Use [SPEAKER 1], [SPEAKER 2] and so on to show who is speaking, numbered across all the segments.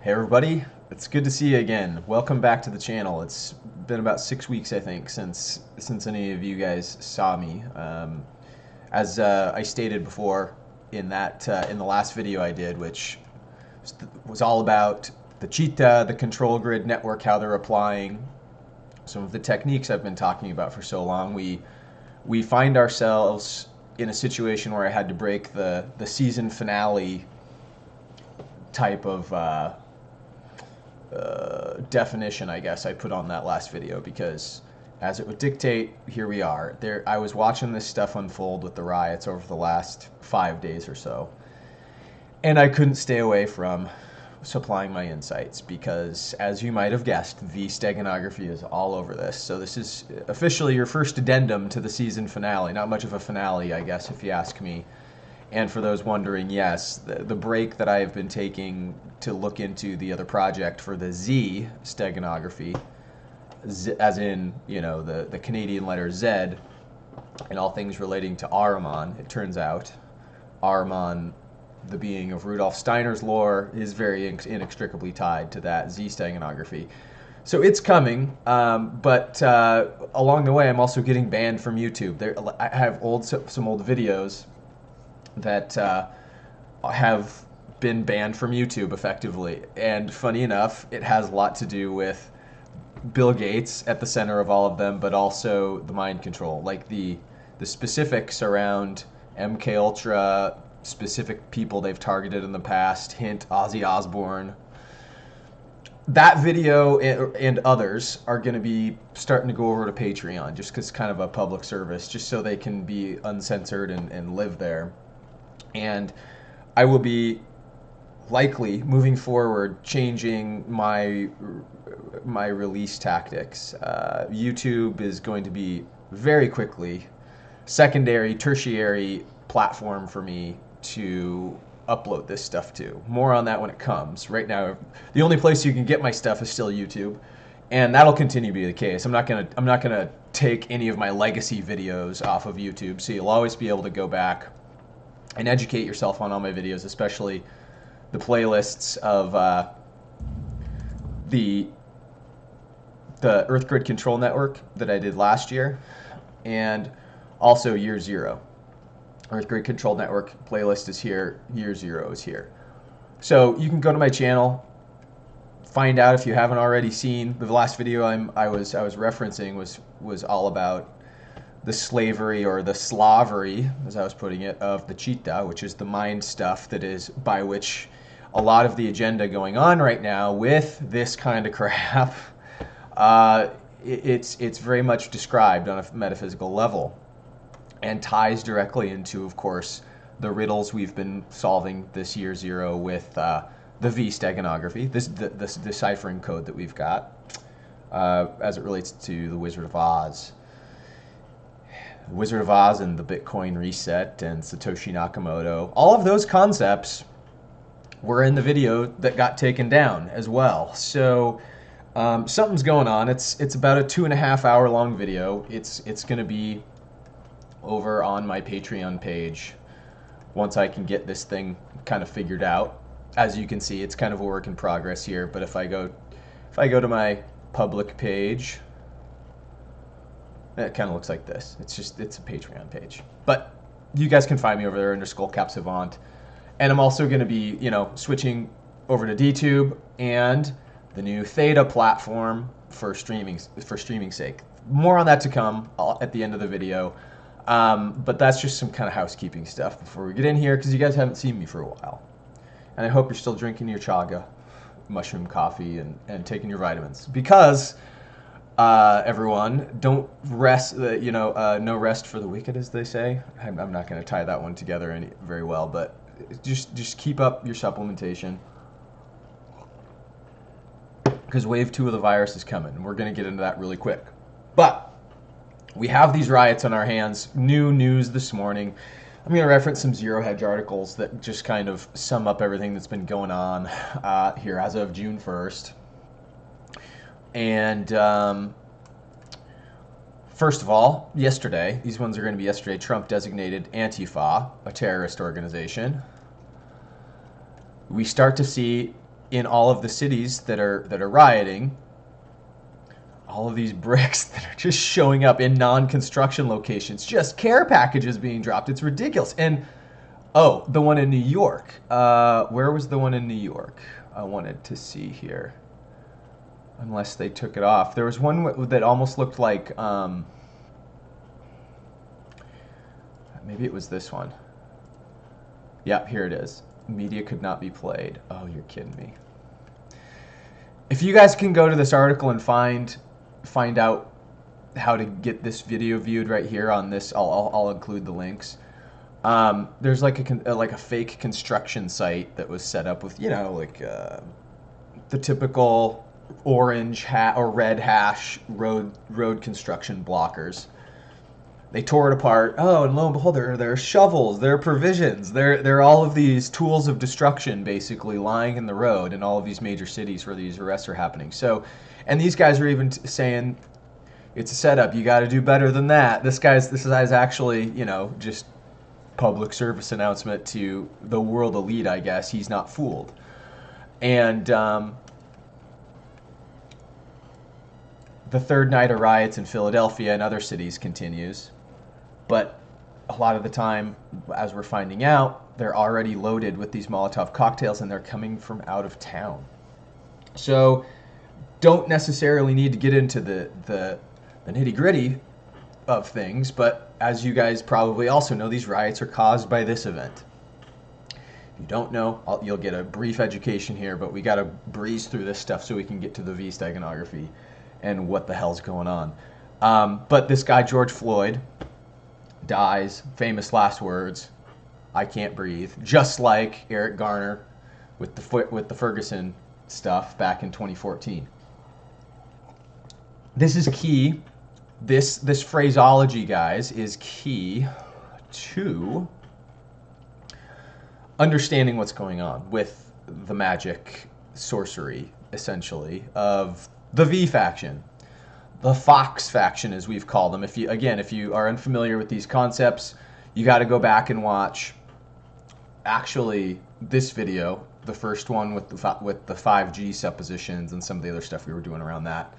[SPEAKER 1] Hey everybody, it's good to see you again. Welcome back to the channel. It's been about 6 weeks, I think, since any of you guys saw me. As I stated before in the last video I did, which was all about the cheetah, the control grid network, how they're applying some of the techniques I've been talking about for so long. We find ourselves in a situation where I had to break the season finale type of definition, I guess, I put on that last video, because as it would dictate, here we are. I was watching this stuff unfold with the riots over the last 5 days or so, and I couldn't stay away from supplying my insights because, as you might have guessed, the steganography is all over this. So this is officially your first addendum to the season finale. Not much of a finale, I guess, if you ask me. And for those wondering, yes, the break that I have been taking to look into the other project for the Z steganography, as in, you know, the Canadian letter Z, and all things relating to Ahriman, it turns out. Ahriman, the being of Rudolf Steiner's lore, is very inextricably tied to that Z steganography. So it's coming, but along the way, I'm also getting banned from YouTube. I have some old videos that have been banned from YouTube effectively. And funny enough, it has a lot to do with Bill Gates at the center of all of them, but also the mind control, like the specifics around MK Ultra, specific people they've targeted in the past, hint Ozzy Osbourne. That video and others are going to be starting to go over to Patreon, just because kind of a public service, just so they can be uncensored and live there. And I will be likely moving forward changing my release tactics. YouTube is going to be very quickly secondary, tertiary platform for me to upload this stuff to. More on that when it comes. Right now, the only place you can get my stuff is still YouTube, and that'll continue to be the case. I'm not gonna take any of my legacy videos off of YouTube, so you'll always be able to go back and educate yourself on all my videos, especially the playlists of the Earth Grid Control Network that I did last year, and also Year Zero. Earth Grid Control Network playlist is here, Year Zero is here. So you can go to my channel, find out if you haven't already seen. The last video I was referencing was all about the slavery, or the slavery, as I was putting it, of the cheetah, which is the mind stuff that is by which a lot of the agenda going on right now with this kind of crap, it's very much described on a metaphysical level, and ties directly into, of course, the riddles we've been solving this Year Zero with the V steganography, this deciphering code that we've got, as it relates to the Wizard of Oz. Wizard of Oz and the Bitcoin reset and Satoshi Nakamoto. All of those concepts were in the video that got taken down as well. So something's going on. It's about a 2.5 hour long video. It's going to be over on my Patreon page once I can get this thing kind of figured out. As you can see, it's kind of a work in progress here, but if I go to my public page, it kind of looks like this. It's a Patreon page. But you guys can find me over there under Skullcap Savant. And I'm also going to be, switching over to DTube and the new Theta platform for streaming sake. More on that to come at the end of the video. But that's just some kind of housekeeping stuff before we get in here, because you guys haven't seen me for a while. And I hope you're still drinking your chaga, mushroom coffee, and taking your vitamins. Because everyone, don't rest, no rest for the wicked, as they say. I'm not going to tie that one together very well, but just keep up your supplementation, because wave 2 of the virus is coming, and we're going to get into that really quick. But we have these riots on our hands. New news this morning. I'm going to reference some Zero Hedge articles that just kind of sum up everything that's been going on here as of June 1st. And first of all, yesterday, these ones are going to be yesterday, Trump designated Antifa a terrorist organization. We start to see in all of the cities that are rioting, all of these bricks that are just showing up in non-construction locations, just care packages being dropped. It's ridiculous. And oh, the one in New York. Where was the one in New York? I wanted to see here. Unless they took it off. There was one that almost looked like, maybe it was this one. Yep, here it is. Media could not be played. Oh, you're kidding me. If you guys can go to this article and find out how to get this video viewed right here on this, I'll include the links. There's like a fake construction site that was set up with, you know, like the typical orange or red hash road construction blockers. They tore it apart. Oh, and lo and behold, there are shovels, there are provisions, there are all of these tools of destruction basically lying in the road in all of these major cities where these arrests are happening. So, and these guys are even saying it's a setup. You got to do better than that. This guy's actually, you know, just public service announcement to the world elite, I guess. He's not fooled. And the third night of riots in Philadelphia and other cities continues. But a lot of the time, as we're finding out, they're already loaded with these Molotov cocktails and they're coming from out of town. So don't necessarily need to get into the nitty-gritty of things, but as you guys probably also know, these riots are caused by this event. If you don't know, you'll get a brief education here, but we got to breeze through this stuff so we can get to the V steganography and what the hell's going on. But this guy, George Floyd, dies, famous last words, "I can't breathe," just like Eric Garner with the Ferguson stuff back in 2014. This is key. This phraseology, guys, is key to understanding what's going on with the magic sorcery, essentially, of the V faction. The Fox faction, as we've called them. If you are unfamiliar with these concepts, you got to go back and watch actually this video, the first one with the 5G suppositions and some of the other stuff we were doing around that,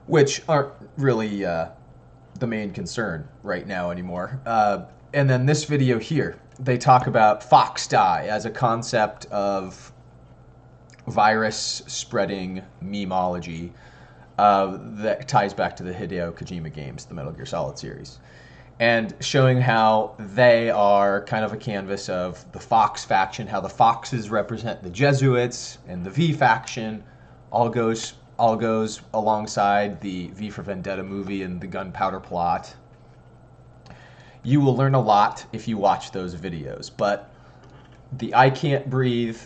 [SPEAKER 1] which aren't really the main concern right now anymore. And then this video here, they talk about Fox die as a concept of virus spreading memeology that ties back to the Hideo Kojima games, the Metal Gear Solid series, and showing how they are kind of a canvas of the Fox faction, how the Foxes represent the Jesuits, and the V faction all goes alongside the V for Vendetta movie and the gunpowder plot. You will learn a lot if you watch those videos, but the "I can't breathe"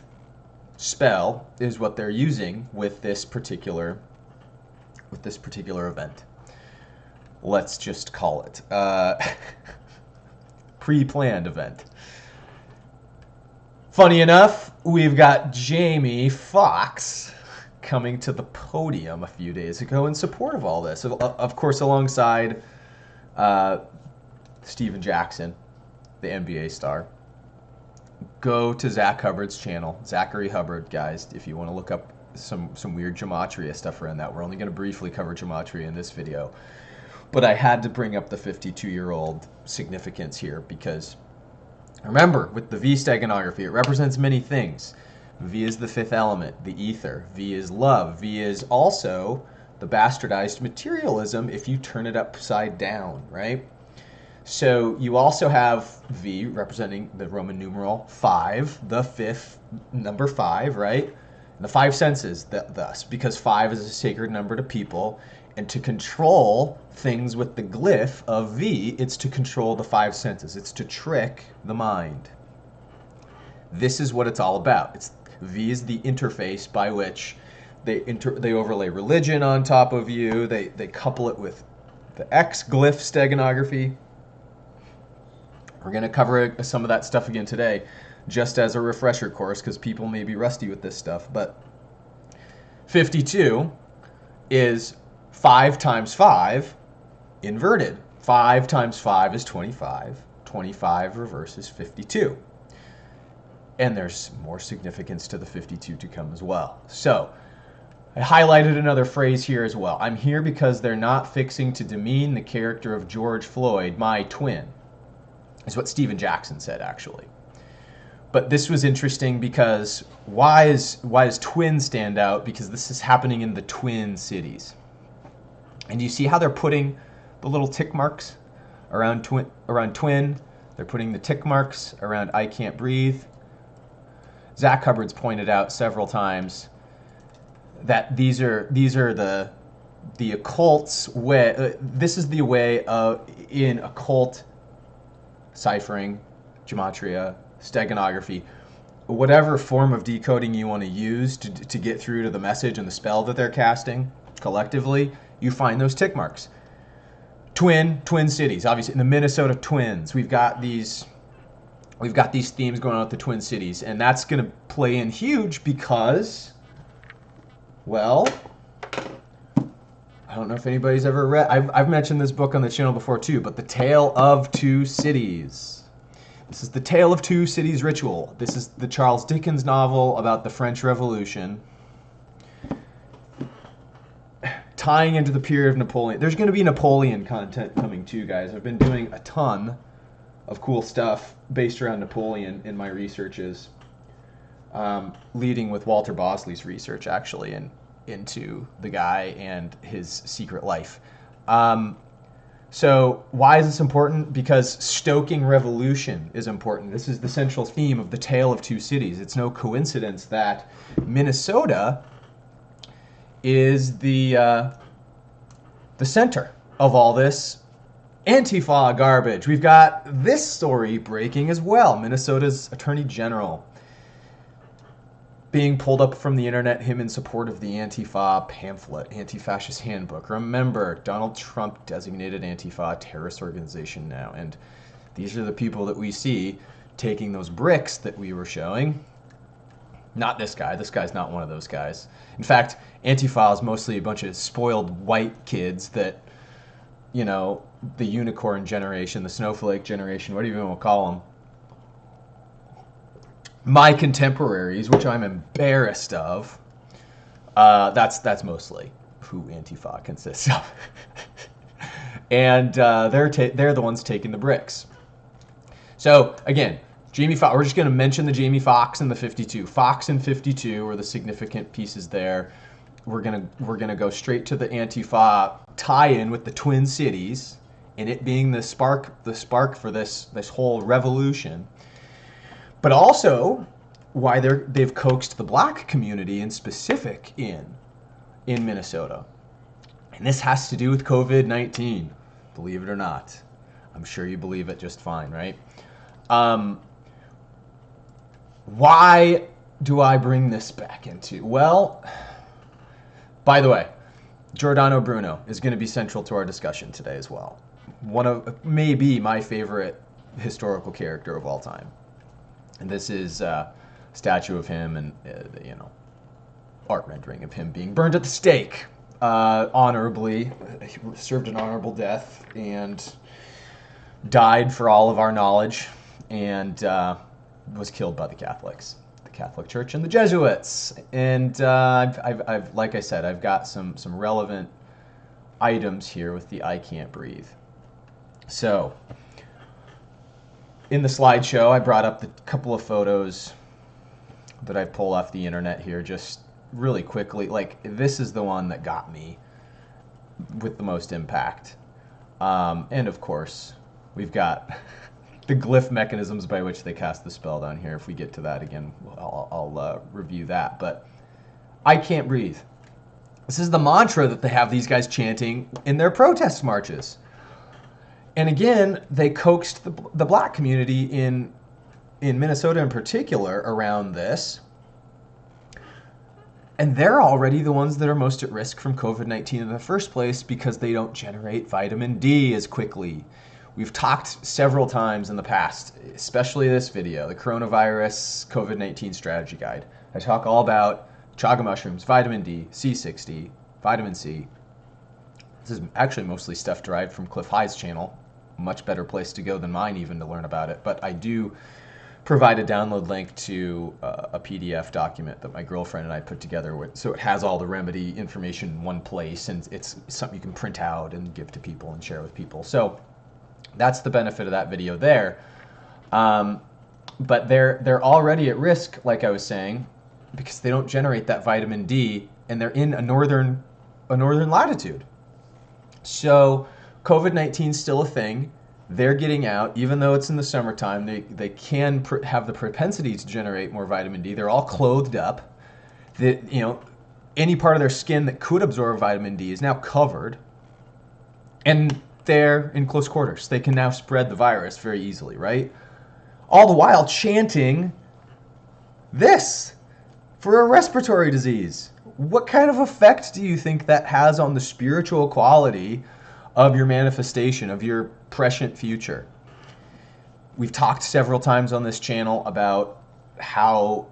[SPEAKER 1] spell is what they're using with this particular event. Let's just call it pre-planned event. Funny enough, we've got Jamie Foxx coming to the podium a few days ago in support of all this. Of course, alongside Steven Jackson, the NBA star. Go to Zach Hubbard's channel, Zachary Hubbard, guys, if you want to look up some weird gematria stuff around that. We're only going to briefly cover gematria in this video. But I had to bring up the 52-year-old significance here because, remember, with the V steganography, it represents many things. V is the fifth element, the ether. V is love. V is also the bastardized materialism if you turn it upside down, right? So you also have V representing the Roman numeral 5, the fifth number 5, right? And the 5 senses, thus, because 5 is a sacred number to people, and to control things with the glyph of V, it's to control the 5 senses. It's to trick the mind. This is what it's all about. V is the interface by which they overlay religion on top of you. They couple it with the X glyph steganography. We're going to cover some of that stuff again today, just as a refresher course, because people may be rusty with this stuff. But 52 is 5 times 5 inverted. 5 times 5 is 25. 25 reverses 52. And there's more significance to the 52 to come as well. So I highlighted another phrase here as well. I'm here because they're not fixing to demean the character of George Floyd, my twin, is what Stephen Jackson said, actually. But this was interesting because why does twin stand out? Because this is happening in the Twin Cities. And you see how they're putting the little tick marks around twin? They're putting the tick marks around I can't breathe. Zach Hubbard's pointed out several times that these are the occult's way. This is the way in occult ciphering, gematria, steganography, whatever form of decoding you want to use to get through to the message and the spell that they're casting collectively, you find those tick marks. Twin cities, obviously in the Minnesota Twins, we've got these themes going on with the Twin Cities, and that's going to play in huge because, well, I don't know if anybody's ever read, I've mentioned this book on the channel before too, but The Tale of Two Cities. This is The Tale of Two Cities Ritual. This is the Charles Dickens novel about the French Revolution, tying into the period of Napoleon. There's going to be Napoleon content coming too, guys. I've been doing a ton of cool stuff based around Napoleon in my researches, leading with Walter Bosley's research, actually, into the guy and his secret life. So why is this important? Because stoking revolution is important. This is the central theme of The Tale of Two Cities. It's no coincidence that Minnesota is the center of all this Antifa garbage. We've got this story breaking as well. Minnesota's Attorney General being pulled up from the internet, him in support of the Antifa pamphlet, Anti-Fascist Handbook. Remember, Donald Trump designated Antifa a terrorist organization now, and these are the people that we see taking those bricks that we were showing. Not this guy. This guy's not one of those guys. In fact, Antifa is mostly a bunch of spoiled white kids that, you know, the unicorn generation, the snowflake generation, what do you even want to call them? My contemporaries, which I'm embarrassed of. That's mostly who Antifa consists of. And they're the ones taking the bricks. So again, Jamie Foxx. We're just going to mention the Jamie Foxx and the 52. Fox and 52 are the significant pieces there. We're gonna go straight to the Antifa tie-in with the Twin Cities, and it being the spark for this whole revolution. But also why they've coaxed the black community in specific in Minnesota. And this has to do with COVID-19, believe it or not. I'm sure you believe it just fine, right? Why do I bring this back into? Well, by the way, Giordano Bruno is going to be central to our discussion today as well. One of maybe my favorite historical character of all time. And this is a statue of him and, art rendering of him being burned at the stake honorably. He served an honorable death and died for all of our knowledge, and was killed by the Catholics, the Catholic Church and the Jesuits. And I've like I said, I've got some relevant items here with the I Can't Breathe. So in the slideshow, I brought up the couple of photos that I pulled off the internet here just really quickly. Like, this is the one that got me with the most impact. And of course, we've got the glyph mechanisms by which they cast the spell down here. If we get to that again, I'll review that. But I can't breathe. This is the mantra that they have these guys chanting in their protest marches. And again, they coaxed the black community in Minnesota in particular around this. And they're already the ones that are most at risk from COVID-19 in the first place because they don't generate vitamin D as quickly. We've talked several times in the past, especially this video, the coronavirus COVID-19 strategy guide. I talk all about chaga mushrooms, vitamin D, C60, vitamin C. This is actually mostly stuff derived from Cliff High's channel. Much better place to go than mine even to learn about it. But I do provide a download link to a PDF document that my girlfriend and I put together. So it has all the remedy information in one place, and it's something you can print out and give to people and share with people. So that's the benefit of that video there. But they're already at risk, like I was saying, because they don't generate that vitamin D, and they're in a northern latitude. So COVID-19 is still a thing. They're getting out, even though it's in the summertime. They can have the propensity to generate more vitamin D. They're all clothed up. Any part of their skin that could absorb vitamin D is now covered, and they're in close quarters. They can now spread the virus very easily, right? All the while chanting this for a respiratory disease. What kind of effect do you think that has on the spiritual quality of your manifestation, of your prescient future? We've talked several times on this channel about how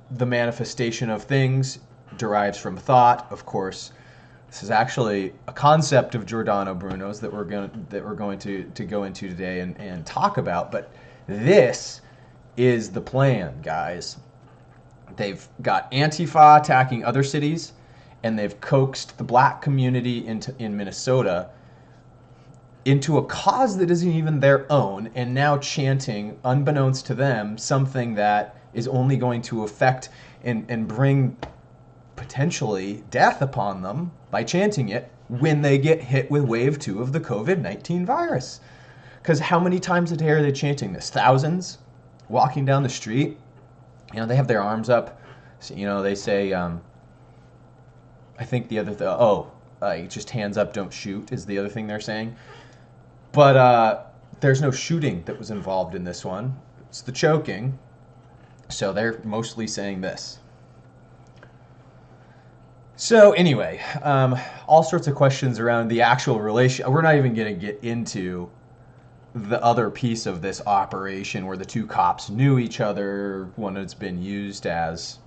[SPEAKER 1] the manifestation of things derives from thought. Of course, this is actually a concept of Giordano Bruno's that we're going to go into today and talk about. But this is the plan, guys. They've got Antifa attacking other cities, and they've coaxed the black community in Minnesota into a cause that isn't even their own, and now chanting, unbeknownst to them, something that is only going to affect and bring potentially death upon them by chanting it when they get hit with wave 2 of the COVID-19 virus. Because how many times a day are they chanting this? Thousands? Walking down the street? They have their arms up. So, they say, I think the other just hands up, don't shoot is the other thing they're saying. But there's no shooting that was involved in this one. It's the choking. So they're mostly saying this. So anyway, all sorts of questions around the actual relation. We're not even going to get into the other piece of this operation where the two cops knew each other. One has been used as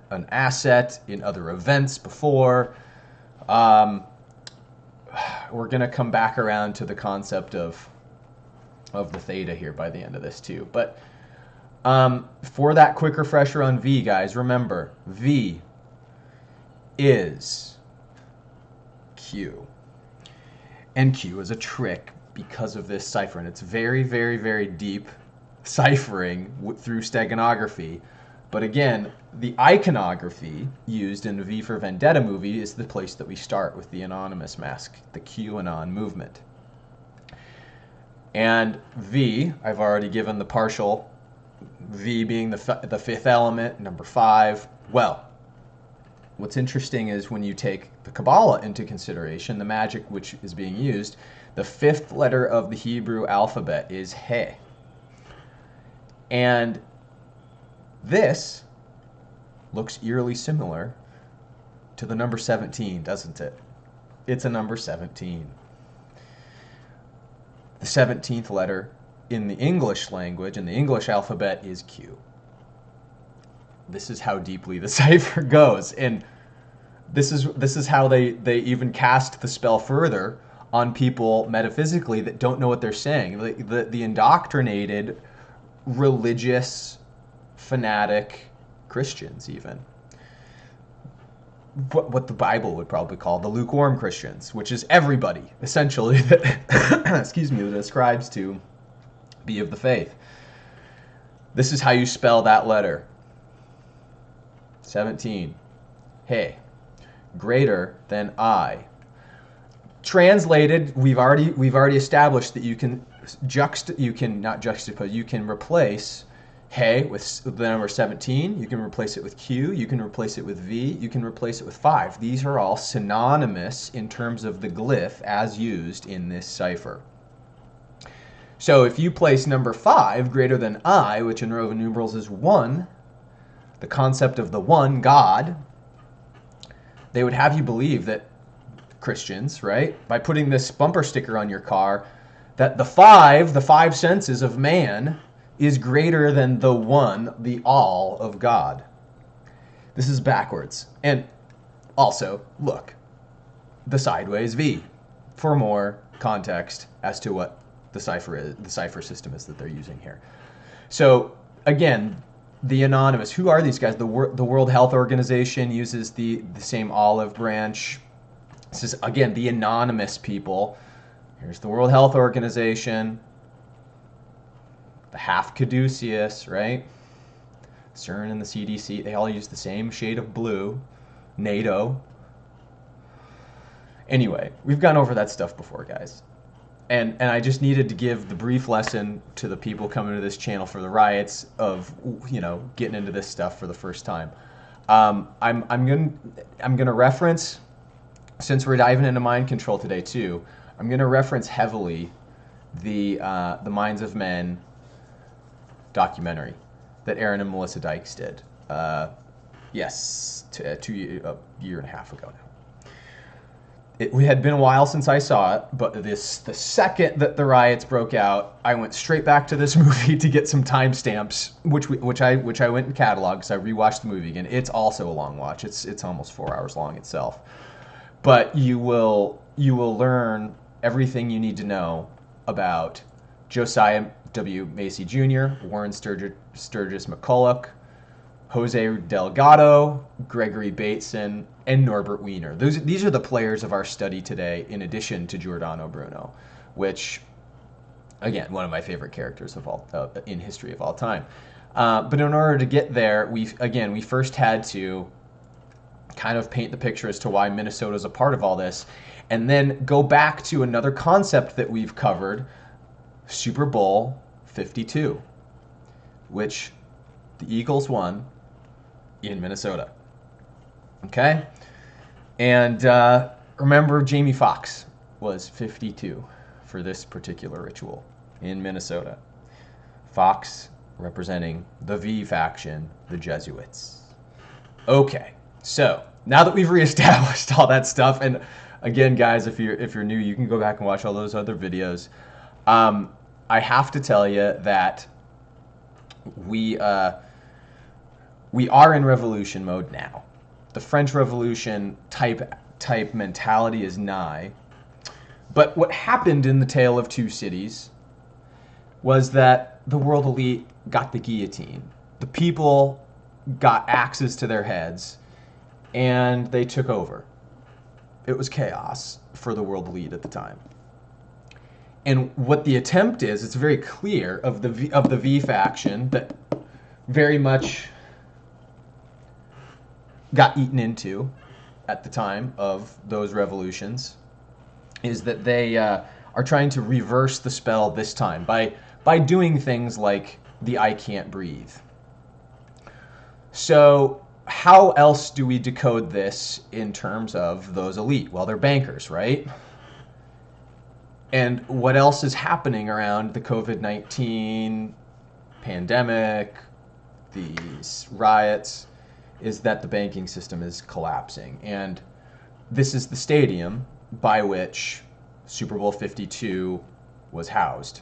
[SPEAKER 1] an asset in other events before. We're going to come back around to the concept of the theta here by the end of this too. But for that quick refresher on V, guys, remember, V is Q. And Q is a trick because of this cipher. And it's very, very, very deep ciphering through steganography. But again, the iconography used in the V for Vendetta movie is the place that we start with the anonymous mask, the QAnon movement. And V, I've already given the partial, V being the fifth element, number 5. Well, what's interesting is when you take the Kabbalah into consideration, the magic which is being used, the 5th letter of the Hebrew alphabet is He. And this looks eerily similar to the number 17, doesn't it? It's a number 17. The 17th letter in the English language, in the English alphabet, is Q. This is how deeply the cipher goes. And this is how they even cast the spell further on people metaphysically that don't know what they're saying. The indoctrinated, religious, fanatic Christians even. What the Bible would probably call the lukewarm Christians, which is everybody, essentially, that, excuse me, that ascribes to be of the faith. This is how you spell that letter. 17. Hey. Greater than I. Translated, we've already established that you can replace He with the number 17. You can replace it with Q. You can replace it with V. You can replace it with 5. These are all synonymous in terms of the glyph as used in this cipher. So if you place number 5 greater than I, which in Roman numerals is 1, the concept of the one, God, they would have you believe that Christians, right, by putting this bumper sticker on your car, that the five senses of man is greater than the one, the all of God. This is backwards. And also, look, the sideways V for more context as to what the cipher is, the cipher system is that they're using here. So again, the anonymous. Who are these guys? The World Health Organization uses the same olive branch. This is, again, the anonymous people. Here's the World Health Organization. The half caduceus, right? CERN and the CDC, they all use the same shade of blue. NATO. Anyway, we've gone over that stuff before, guys. And I just needed to give the brief lesson to the people coming to this channel for the riots of, you know, getting into this stuff for the first time. I'm gonna reference, since we're diving into mind control today too, I'm gonna reference heavily the Minds of Men documentary that Aaron and Melissa Dykes did. Yes, a year and a half ago now. It had been a while since I saw it, but the second that the riots broke out, I went straight back to this movie to get some timestamps, which I went and cataloged because I rewatched the movie again. It's also a long watch. It's almost 4 hours long itself, but you will learn everything you need to know about Josiah W. Macy Jr., Warren Sturgis McCulloch, Jose Delgado, Gregory Bateson, and Norbert Wiener. These are the players of our study today, in addition to Giordano Bruno, which, again, one of my favorite characters of all in history of all time. But in order to get there, we first had to kind of paint the picture as to why Minnesota is a part of all this, and then go back to another concept that we've covered, Super Bowl 52, which the Eagles won in Minnesota. Okay? And remember, Jamie Foxx was 52 for this particular ritual in Minnesota. Fox representing the V faction, the Jesuits. Okay, so now that we've reestablished all that stuff, and again, guys, if you're new, you can go back and watch all those other videos. I have to tell you that we are in revolution mode now. The French Revolution type mentality is nigh. But what happened in the Tale of Two Cities was that the world elite got the guillotine. The people got axes to their heads, and they took over. It was chaos for the world elite at the time. And what the attempt is, it's very clear of the V faction that very much got eaten into at the time of those revolutions, is that they are trying to reverse the spell this time by doing things like the I can't breathe. So how else do we decode this in terms of those elite? Well, they're bankers, right? And what else is happening around the COVID-19 pandemic, these riots, is that the banking system is collapsing. And this is the stadium by which Super Bowl 52 was housed.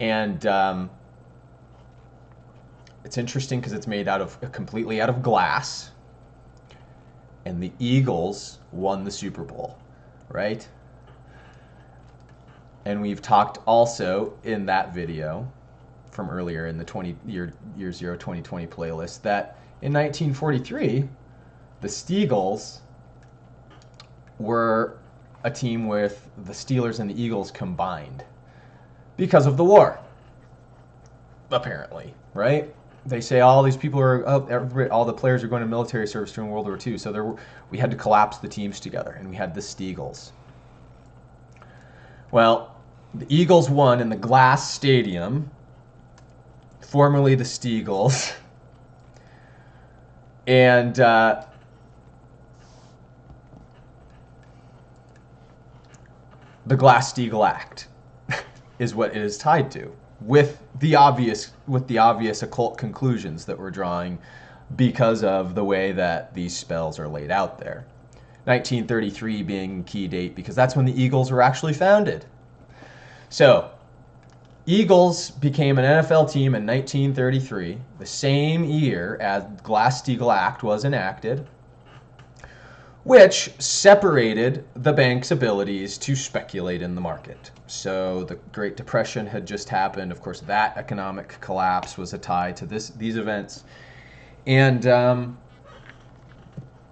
[SPEAKER 1] And it's interesting because it's made completely out of glass. And the Eagles won the Super Bowl, right? And we've talked also in that video from earlier in the year 0 2020 playlist that in 1943, the Steagles were a team with the Steelers and the Eagles combined because of the war, apparently, right? They say all these people all the players are going to military service during World War II, so we had to collapse the teams together, and we had the Steagles. Well, the Eagles won in the glass stadium, formerly the Steagles. And the Glass-Steagall Act is what it is tied to, with the obvious occult conclusions that we're drawing because of the way that these spells are laid out there. 1933 being key date because that's when the Eagles were actually founded. So, Eagles became an NFL team in 1933, the same year as Glass-Steagall Act was enacted, which separated the bank's abilities to speculate in the market. So the Great Depression had just happened. Of course, that economic collapse was a tie to these events. And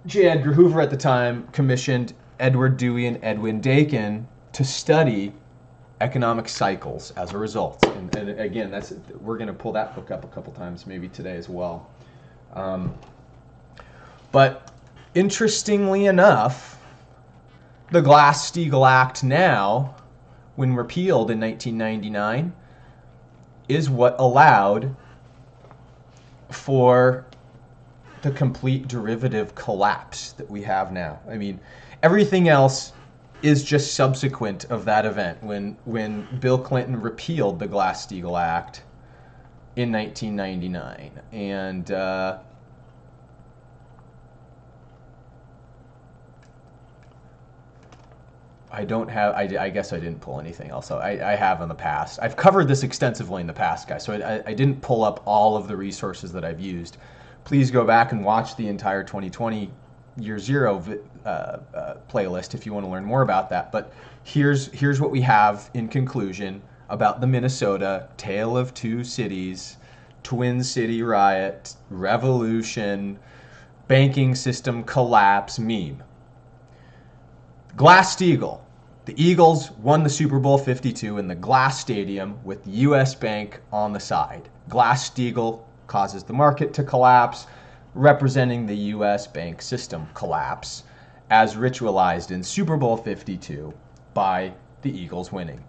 [SPEAKER 1] J. Edgar Hoover at the time commissioned Edward Dewey and Edwin Dakin to study economic cycles as a result. And again, we're going to pull that book up a couple times, maybe today as well. But interestingly enough, the Glass-Steagall Act now, when repealed in 1999, is what allowed for the complete derivative collapse that we have now. I mean, everything else is just subsequent of that event when Bill Clinton repealed the Glass-Steagall Act in 1999. And I guess I didn't pull anything else. I have in the past. I've covered this extensively in the past, guys, so I didn't pull up all of the resources that I've used. Please go back and watch the entire 2020 Year Zero playlist if you want to learn more about that. But here's what we have in conclusion about the Minnesota Tale of Two Cities, Twin City Riot, Revolution, banking system collapse meme. Glass-Steagall. The Eagles won the Super Bowl 52 in the Glass Stadium with the U.S. Bank on the side. Glass-Steagall causes the market to collapse, representing the U.S. bank system collapse, as ritualized in Super Bowl 52 by the Eagles winning.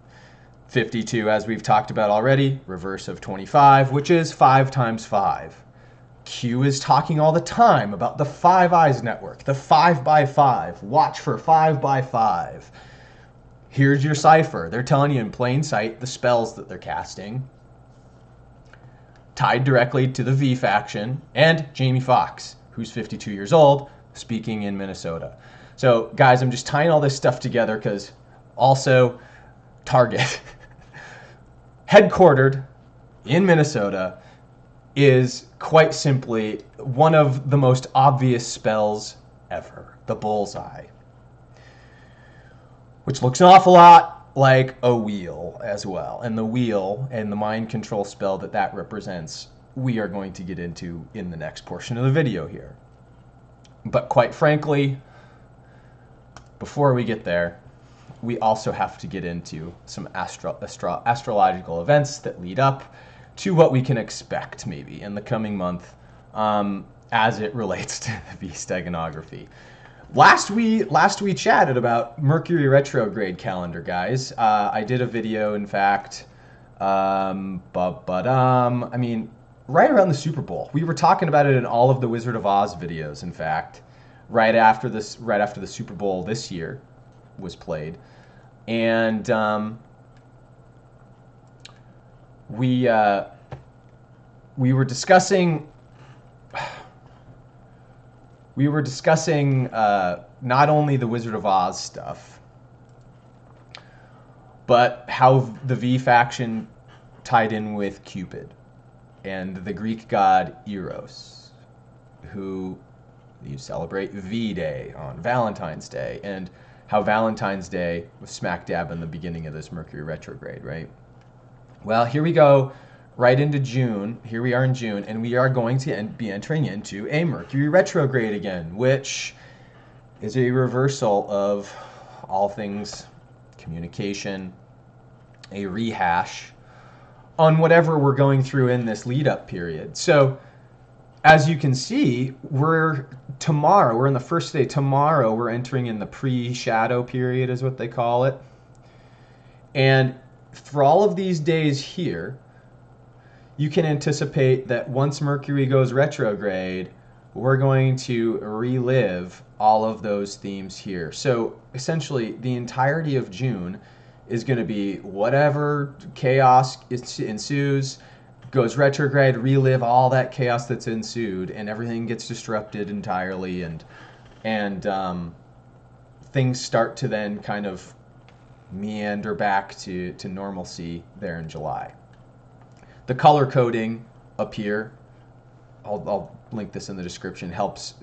[SPEAKER 1] 52, as we've talked about already, reverse of 25, which is 5 times 5. Q is talking all the time about the Five Eyes network, the 5 by 5. Watch for 5 by 5. Here's your cipher. They're telling you in plain sight the spells that they're casting, tied directly to the V faction and Jamie Foxx, who's 52 years old, speaking in Minnesota. So, guys, I'm just tying all this stuff together because also Target, headquartered in Minnesota, is quite simply one of the most obvious spells ever, the bullseye, which looks an awful lot like a wheel as well. And the wheel and the mind control spell that represents, we are going to get into in the next portion of the video here. But quite frankly, before we get there, we also have to get into some astrological events that lead up to what we can expect maybe in the coming month as it relates to the steganography. Last we chatted about Mercury retrograde calendar, guys. I did a video, in fact, I mean, right around the Super Bowl. We were talking about it in all of the Wizard of Oz videos, in fact, right after the Super Bowl this year was played. And we were discussing not only the Wizard of Oz stuff, but how the V faction tied in with Cupid and the Greek god Eros, who you celebrate V-Day on Valentine's Day, and how Valentine's Day was smack dab in the beginning of this Mercury retrograde, right? Well, here we go. Right into June. Here we are in June, and we are going to be entering into a Mercury retrograde again, which is a reversal of all things communication, a rehash on whatever we're going through in this lead-up period. So, as you can see, we're in the first day. Tomorrow, we're entering in the pre-shadow period, is what they call it. And for all of these days here, you can anticipate that once Mercury goes retrograde, we're going to relive all of those themes here. So essentially, the entirety of June is going to be whatever chaos ensues, goes retrograde, relive all that chaos that's ensued, and everything gets disrupted entirely, and things start to then kind of meander back to normalcy there in July. The color coding up here I'll link this in the description, helps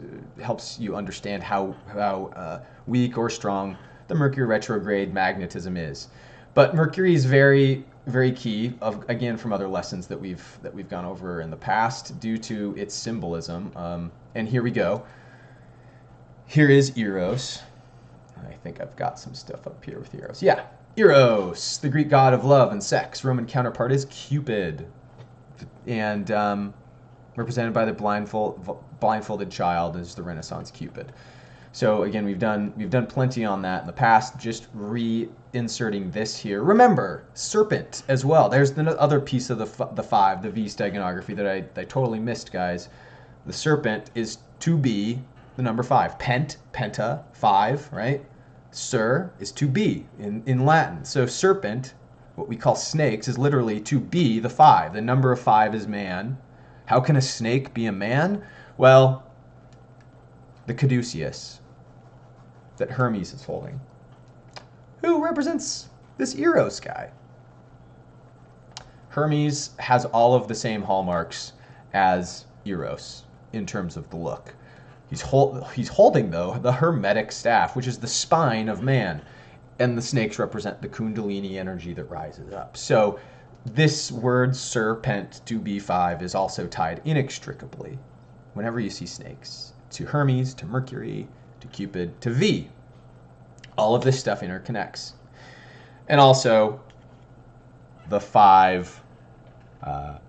[SPEAKER 1] you understand how weak or strong the Mercury retrograde magnetism is. But Mercury is very, very key, again, from other lessons that we've gone over in the past, due to its symbolism. And here we go. Here is Eros. I think I've got some stuff up here with Eros. Yeah, Eros, the Greek god of love and sex. Roman counterpart is Cupid, and represented by the blindfolded child is the Renaissance Cupid. So again, we've done plenty on that in the past. Just reinserting this here. Remember, serpent as well. There's the other piece of the five, the V steganography that I totally missed, guys. The serpent is to be the number 5. Penta, 5, right? Ser is to be in Latin. So serpent, what we call snakes, is literally to be the 5. The number of 5 is man. How can a snake be a man? Well, the caduceus that Hermes is holding, who represents this Eros guy. Hermes has all of the same hallmarks as Eros in terms of the look. He's holding, though, the hermetic staff, which is the spine of man, and the snakes represent the kundalini energy that rises up. So this word serpent, to be 5, is also tied inextricably, whenever you see snakes, to Hermes, to Mercury, to Cupid, to V. All of this stuff interconnects. And also the 5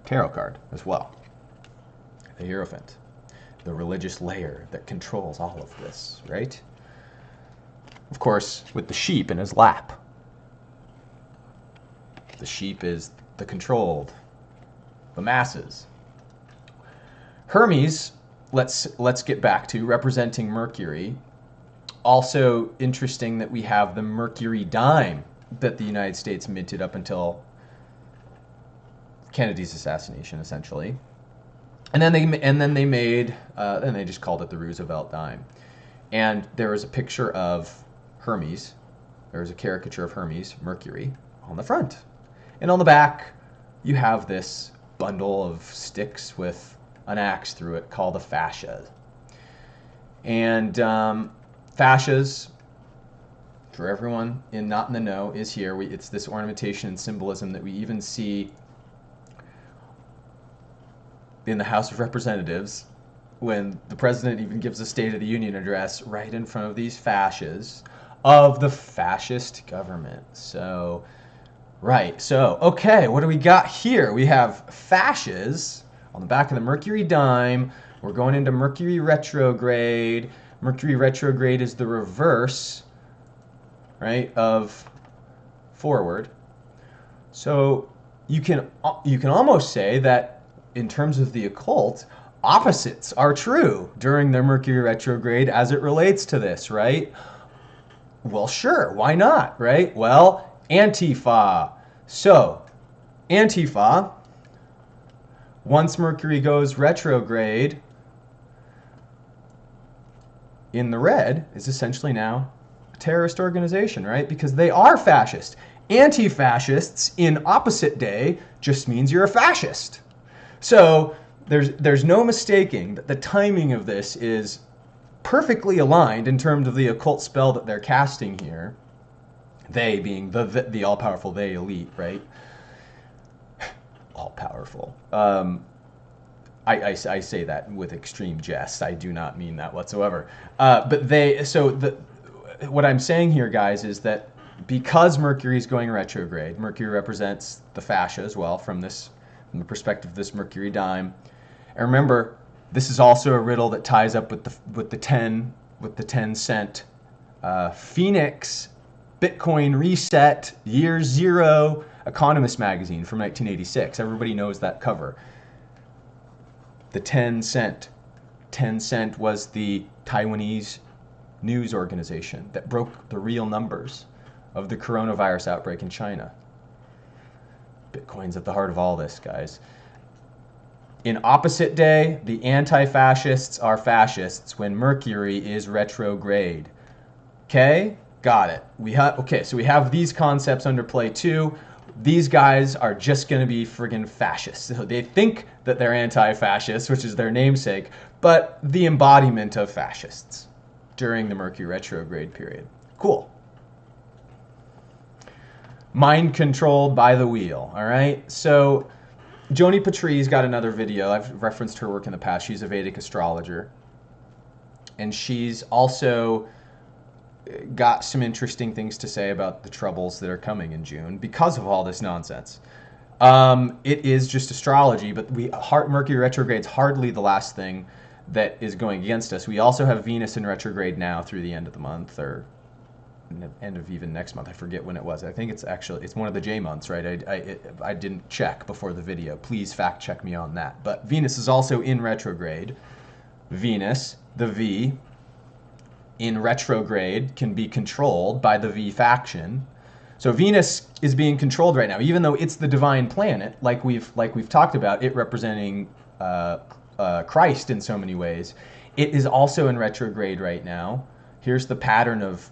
[SPEAKER 1] tarot card as well. The Hierophant, the religious layer that controls all of this, right? Of course, with the sheep in his lap. The sheep is the controlled, the masses. Hermes, let's get back to representing Mercury. Also interesting that we have the Mercury dime that the United States minted up until Kennedy's assassination, essentially. And then they just called it the Roosevelt dime. And there was a picture of Hermes. There was a caricature of Hermes, Mercury, on the front. And on the back, you have this bundle of sticks with an axe through it called a fascia. And fascias, for everyone not in the know, is here. It's this ornamentation and symbolism that we even see in the House of Representatives when the president even gives a State of the Union address right in front of these fascias of the fascist government. So, right. So, okay, what do we got here? We have fascias on the back of the Mercury dime. We're going into Mercury retrograde. Mercury retrograde is the reverse, right, of forward. So you can almost say that in terms of the occult, opposites are true during the Mercury retrograde as it relates to this, right? Well, sure, why not, right? Well, Antifa. So, Antifa, once Mercury goes retrograde in the red, is essentially now a terrorist organization, right? Because they are fascist. Anti-fascists in opposite day just means you're a fascist. So there's no mistaking that the timing of this is perfectly aligned in terms of the occult spell that they're casting here. They being the all-powerful they elite, right? All-powerful. I say that with extreme jest. I do not mean that whatsoever. What I'm saying here, guys, is that because Mercury is going retrograde, Mercury represents the fascia as well from the perspective of this Mercury dime. And remember, this is also a riddle that ties up with the 10 cent Phoenix Bitcoin reset year 0 Economist magazine from 1986. Everybody knows that cover. The 10 cent. 10 cent was the Taiwanese news organization that broke the real numbers of the coronavirus outbreak in China. Bitcoin's at the heart of all this, guys. In opposite day, the anti-fascists are fascists when Mercury is retrograde. Okay? Got it. So we have these concepts under play too. these guys are just going to be friggin' fascists. So they think that they're anti-fascist, which is their namesake, but the embodiment of fascists during the Mercury retrograde period. Cool. Mind controlled by the wheel, all right? So Joni Patri's got another video. I've referenced her work in the past. She's a Vedic astrologer. And she's also got some interesting things to say about the troubles that are coming in June because of all this nonsense. It is just astrology, but Mercury retrograde's hardly the last thing that is going against us. We also have Venus in retrograde now through the end of the month, or end of even next month. I forget when it was. I think it's one of the J months, right? I didn't check before the video. Please fact check me on that. But Venus is also in retrograde. Venus, the V, in retrograde can be controlled by the V faction. So Venus is being controlled right now, even though it's the divine planet, like we've talked about, it representing Christ in so many ways. It is also in retrograde right now. Here's the pattern of,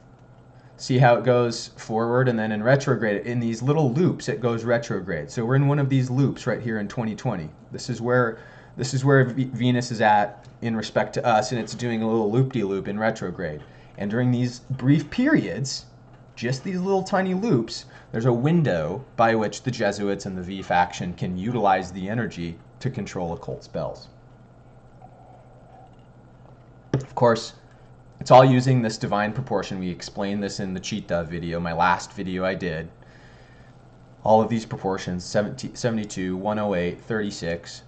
[SPEAKER 1] see how it goes forward and then in retrograde. In these little loops, it goes retrograde. So we're in one of these loops right here in 2020. This is where Venus is at in respect to us, and it's doing a little loop-de-loop in retrograde. And during these brief periods, just these little tiny loops, there's a window by which the Jesuits and the V faction can utilize the energy to control occult spells. Of course, it's all using this divine proportion. We explained this in the Cheetah video, my last video I did. All of these proportions, 72, 108, 36,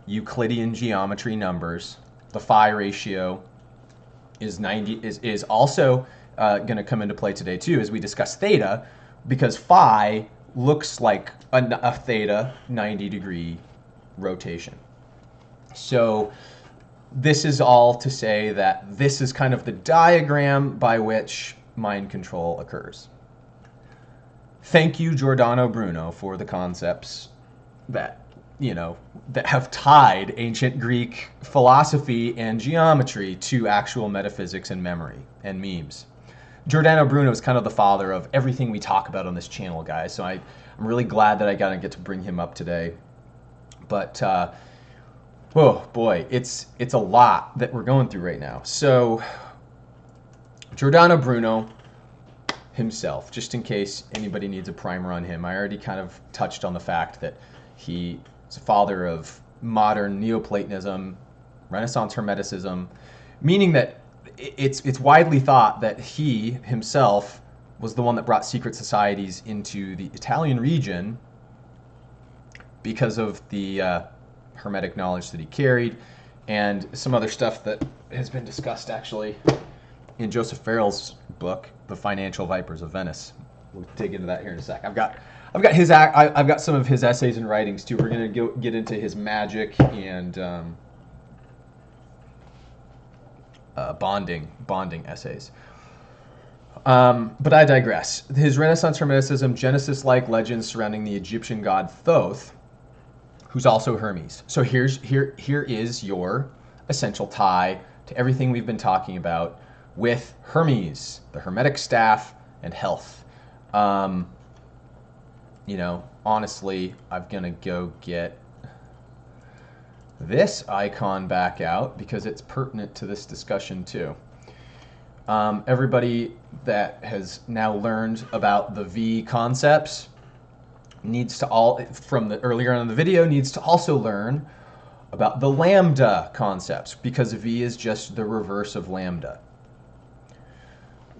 [SPEAKER 1] Euclidean geometry numbers. The phi ratio is 90, is also going to come into play today too, as we discuss theta, because phi looks like a theta 90-degree rotation. So this is all to say that this is kind of the diagram by which mind control occurs. Thank you, Giordano Bruno, for the concepts that, that have tied ancient Greek philosophy and geometry to actual metaphysics and memory and memes. Giordano Bruno is kind of the father of everything we talk about on this channel, guys. So I'm really glad that I got to get to bring him up today. But oh boy, it's a lot that we're going through right now. So Giordano Bruno himself, just in case anybody needs a primer on him, I already kind of touched on the fact that he is a father of modern Neoplatonism, Renaissance Hermeticism, meaning that it's widely thought that he himself was the one that brought secret societies into the Italian region because of the Hermetic knowledge that he carried, and some other stuff that has been discussed actually in Joseph Farrell's book, The Financial Vipers of Venice. We'll dig into that here in a sec. I've got some of his essays and writings too. We're going to get into his magic and bonding essays. But I digress. His Renaissance Hermeticism, Genesis-like legends surrounding the Egyptian god Thoth, who's also Hermes. So here is your essential tie to everything we've been talking about with Hermes, the Hermetic staff, and health. Honestly, I'm gonna go get this icon back out because it's pertinent to this discussion too. Everybody that has now learned about the V concepts needs to from the earlier on in the video, needs to also learn about the lambda concepts, because V is just the reverse of lambda.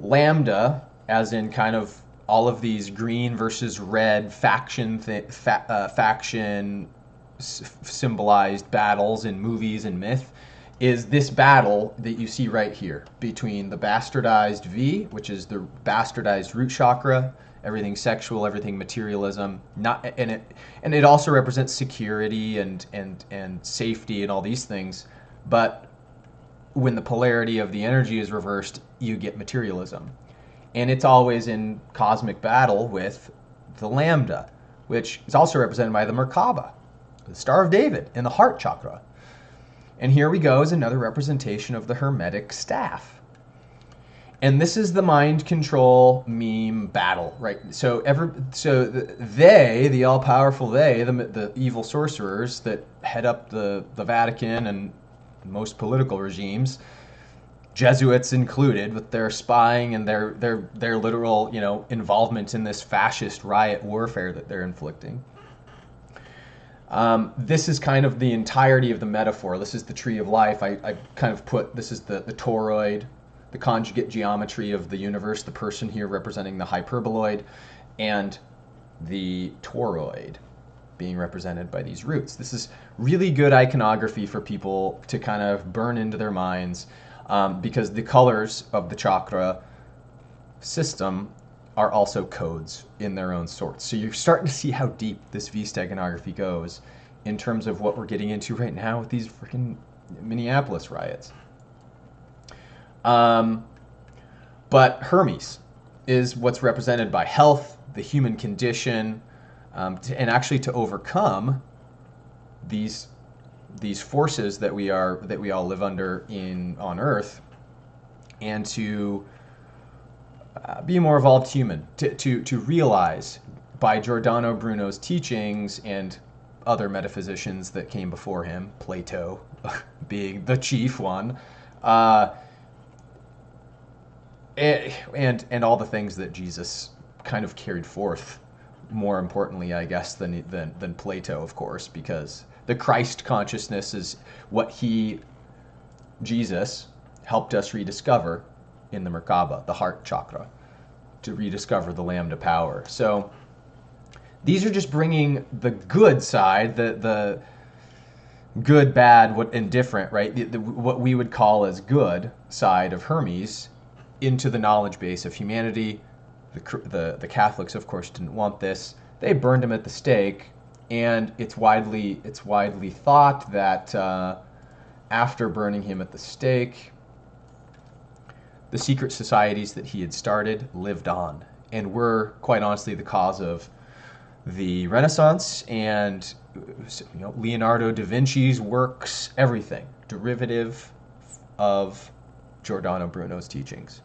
[SPEAKER 1] Lambda, as in kind of all of these green versus red faction symbolized battles in movies and myth, is this battle that you see right here between the bastardized V, which is the bastardized root chakra, everything sexual, everything materialism, and it also represents security and safety and all these things. But when the polarity of the energy is reversed, you get materialism. And it's always in cosmic battle with the lambda, which is also represented by the Merkaba, the Star of David, in the heart chakra. And here we go is another representation of the Hermetic staff. And this is the mind control meme battle, right? The all powerful they, the evil sorcerers that head up the Vatican and most political regimes, Jesuits included, with their spying and their literal, involvement in this fascist riot warfare that they're inflicting. This is kind of the entirety of the metaphor. This is the tree of life. I kind of put, this is the toroid, the conjugate geometry of the universe, the person here representing the hyperboloid, and the toroid being represented by these roots. This is really good iconography for people to kind of burn into their minds, because the colors of the chakra system are also codes in their own sorts. So you're starting to see how deep this V steganography goes in terms of what we're getting into right now with these freaking Minneapolis riots. But Hermes is what's represented by health, the human condition, and actually to overcome these forces that we all live under on Earth, and to be a more evolved human, to realize by Giordano Bruno's teachings and other metaphysicians that came before him, Plato being the chief one, and all the things that Jesus kind of carried forth, more importantly, I guess, than Plato, of course, because the Christ consciousness is what Jesus, helped us rediscover in the Merkaba, the heart chakra, to rediscover the lambda power. So these are just bringing the good side, the good, bad, what indifferent, right? What we would call as good side of Hermes into the knowledge base of humanity. The Catholics, of course, didn't want this. They burned him at the stake, and it's widely thought that after burning him at the stake, the secret societies that he had started lived on, and were quite honestly the cause of the Renaissance and Leonardo da Vinci's works, everything derivative of Giordano Bruno's teachings.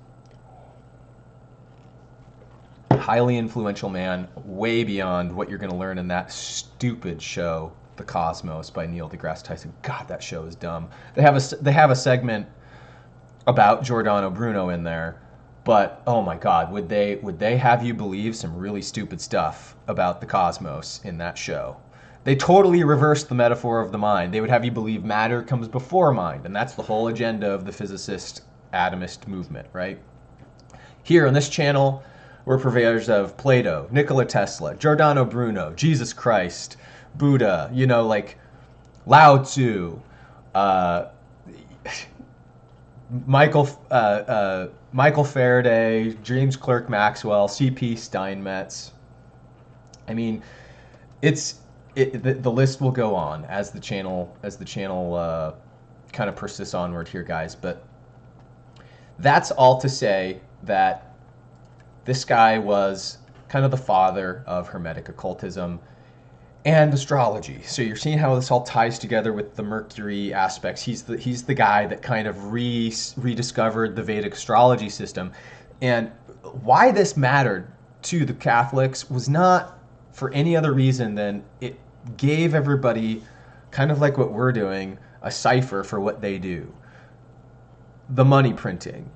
[SPEAKER 1] Highly influential man, way beyond what you're going to learn in that stupid show, The Cosmos by Neil deGrasse Tyson. God, that show is dumb. They have a segment about Giordano Bruno in there, but oh my God, would they have you believe some really stupid stuff about the cosmos in that show? They totally reversed the metaphor of the mind. They would have you believe matter comes before mind, and that's the whole agenda of the physicist atomist movement, right? Here on this channel, we're purveyors of Plato, Nikola Tesla, Giordano Bruno, Jesus Christ, Buddha, like Lao Tzu, Michael Faraday, James Clerk Maxwell, C.P. Steinmetz. I mean, the list will go on as the channel kind of persists onward here, guys. But that's all to say that this guy was kind of the father of Hermetic occultism and astrology. So you're seeing how this all ties together with the Mercury aspects. He's the guy that kind of rediscovered the Vedic astrology system. And why this mattered to the Catholics was not for any other reason than it gave everybody, kind of like what we're doing, a cipher for what they do. The money printing,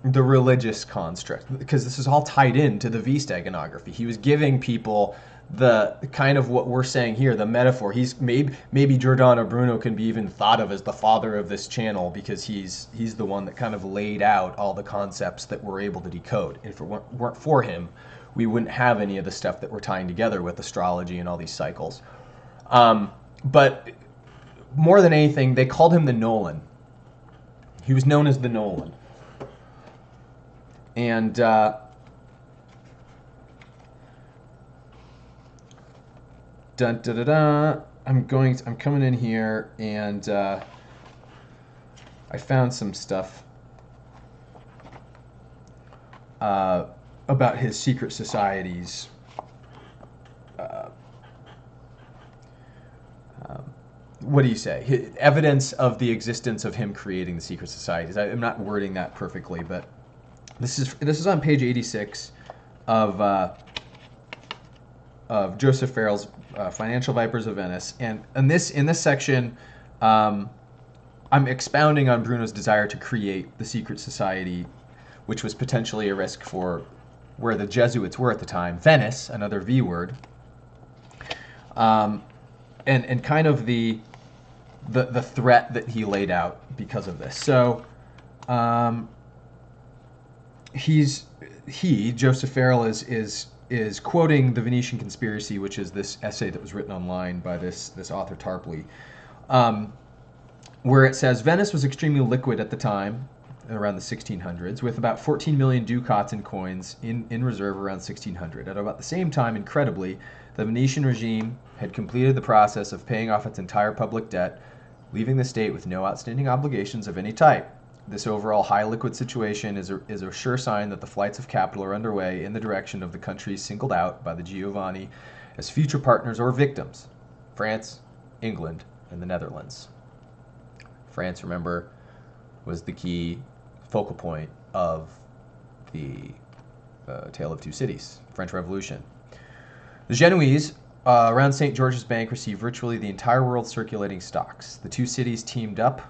[SPEAKER 1] the religious construct, because this is all tied into the V steganography. He was giving people the kind of what we're saying here, the metaphor. He's maybe Giordano Bruno can be even thought of as the father of this channel, because he's the one that kind of laid out all the concepts that we're able to decode. If it weren't for him, we wouldn't have any of the stuff that we're tying together with astrology and all these cycles. But more than anything, they called him the Nolan. He was known as the Nolan. And dun, da, da, da. I'm coming in here, and I found some stuff about his secret societies. What do you say? Evidence of the existence of him creating the secret societies. I'm not wording that perfectly, but This is on page 86 of Joseph Farrell's Financial Vipers of Venice, and in this section, I'm expounding on Bruno's desire to create the secret society, which was potentially a risk for where the Jesuits were at the time, Venice, another V word, and kind of the threat that he laid out because of this. So Joseph Farrell is quoting the Venetian Conspiracy, which is this essay that was written online by this author Tarpley, where it says Venice was extremely liquid at the time, around the 1600s, with about 14 million ducats in coins in reserve around 1600. At about the same time, incredibly, the Venetian regime had completed the process of paying off its entire public debt, leaving the state with no outstanding obligations of any type. This overall high liquid situation is a sure sign that the flights of capital are underway in the direction of the countries singled out by the Giovanni as future partners or victims: France, England, and the Netherlands. France, remember, was the key focal point of the Tale of Two Cities, French Revolution. The Genoese, around St. George's Bank, received virtually the entire world's circulating stocks. The two cities teamed up,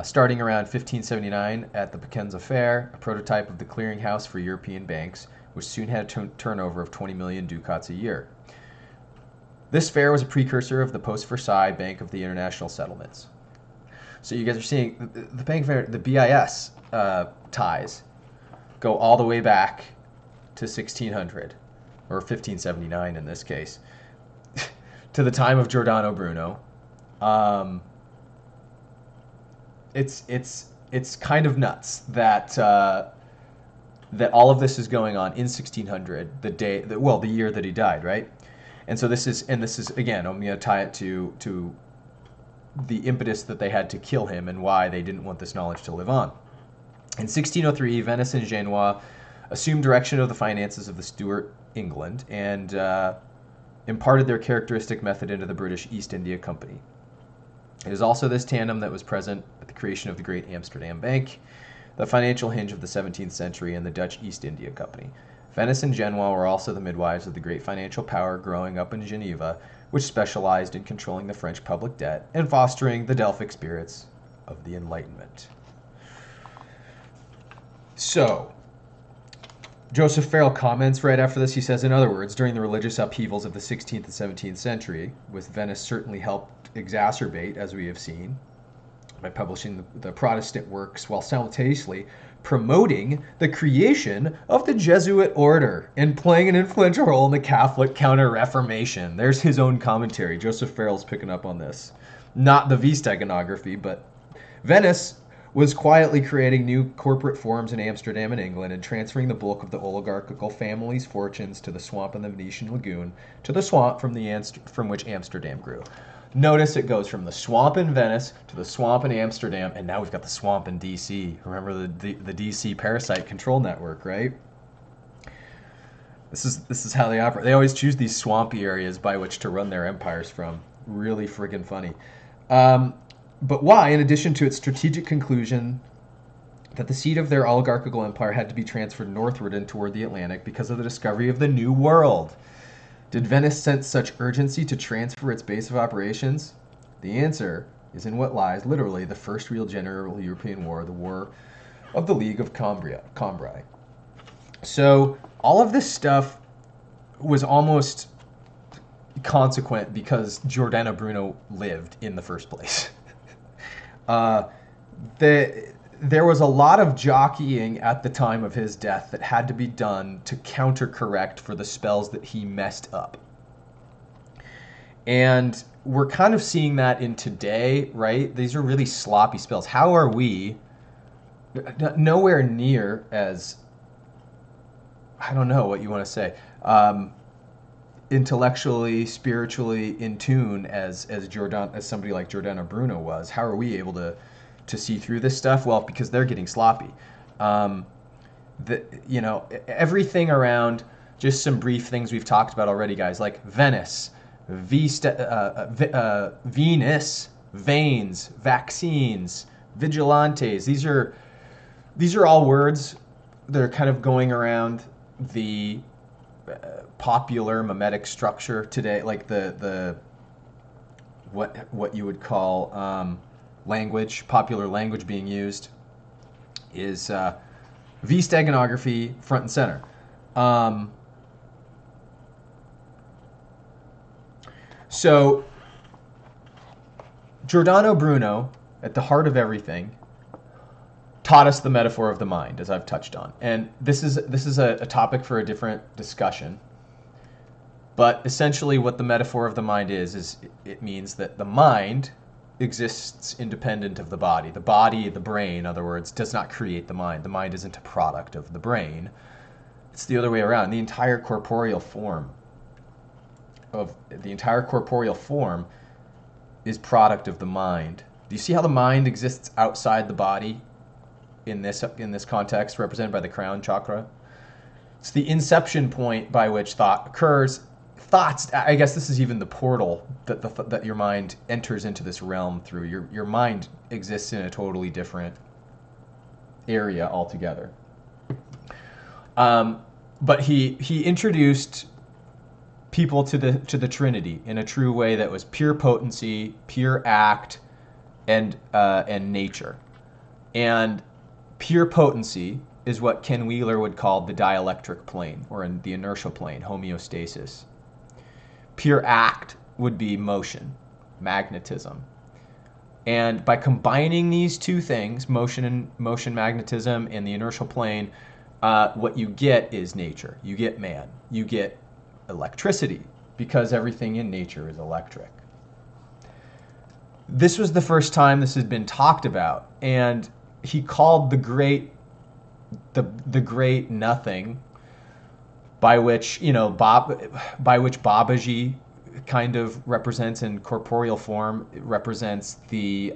[SPEAKER 1] starting around 1579 at the Piacenza Fair, a prototype of the clearinghouse for European banks, which soon had a turnover of 20 million ducats a year. This fair was a precursor of the post-Versailles Bank of the International Settlements. So you guys are seeing the Bank of the BIS ties go all the way back to 1600, or 1579 in this case, to the time of Giordano Bruno. It's kind of nuts that that all of this is going on in 1600, the year that he died, right? And so this is again, I'm going to tie it to the impetus that they had to kill him and why they didn't want this knowledge to live on. In 1603, Venice and Genoa assumed direction of the finances of the Stuart England and imparted their characteristic method into the British East India Company. It is also this tandem that was present at the creation of the Great Amsterdam Bank, the financial hinge of the 17th century, and the Dutch East India Company. Venice and Genoa were also the midwives of the great financial power growing up in Geneva, which specialized in controlling the French public debt and fostering the Delphic spirits of the Enlightenment. So, Joseph Farrell comments right after this. He says, in other words, during the religious upheavals of the 16th and 17th century, which Venice certainly helped exacerbate, as we have seen, by publishing the Protestant works while simultaneously promoting the creation of the Jesuit order and playing an influential role in the Catholic Counter-Reformation. There's his own commentary. Joseph Farrell's picking up on this. Not the V-steganography, but Venice was quietly creating new corporate forms in Amsterdam and England and transferring the bulk of the oligarchical family's fortunes to the swamp in the Venetian lagoon, to the swamp from which Amsterdam grew. Notice it goes from the swamp in Venice to the swamp in Amsterdam, and now we've got the swamp in D.C. Remember the D.C. parasite control network, right? This is how they operate. They always choose these swampy areas by which to run their empires from. Really friggin' funny. But why, in addition to its strategic conclusion that the seat of their oligarchical empire had to be transferred northward and toward the Atlantic because of the discovery of the New World, did Venice sense such urgency to transfer its base of operations? The answer is in what lies, literally, the first real general European war, the War of the League of Cambrai. So all of this stuff was almost consequent because Giordano Bruno lived in the first place. There was a lot of jockeying at the time of his death that had to be done to counter-correct for the spells that he messed up. And we're kind of seeing that in today, right? These are really sloppy spells. How are we nowhere near as, I don't know what you want to say, intellectually, spiritually in tune as somebody like Giordano Bruno was? How are we able to see through this stuff? Well, because they're getting sloppy. Everything around, just some brief things we've talked about already, guys, like Venice, Venus, veins, vaccines, vigilantes. These are These are all words that are kind of going around the popular mimetic structure today, like the what you would call language, popular language being used is V steganography front and center. So Giordano Bruno, at the heart of everything, taught us the metaphor of the mind, as I've touched on. And this is a topic for a different discussion. But essentially what the metaphor of the mind is it means that the mind exists independent of the body. The body, the brain, in other words, does not create the mind. The mind isn't a product of the brain. It's the other way around. The entire corporeal form is product of the mind. Do you see how the mind exists outside the body in this context, represented by the crown chakra? It's the inception point by which thought occurs. Thoughts, I guess this is even the portal that your mind enters into this realm through. Your mind exists in a totally different area altogether. But he introduced people to the Trinity in a true way that was pure potency, pure act, and nature. And pure potency is what Ken Wheeler would call the dielectric plane, or in the inertial plane, homeostasis. Pure act would be motion, magnetism. And by combining these two things, motion, magnetism, and the inertial plane, what you get is nature. You get man. You get electricity, because everything in nature is electric. This was the first time this had been talked about, and he called the great nothing, by which Babaji kind of represents in corporeal form. It represents the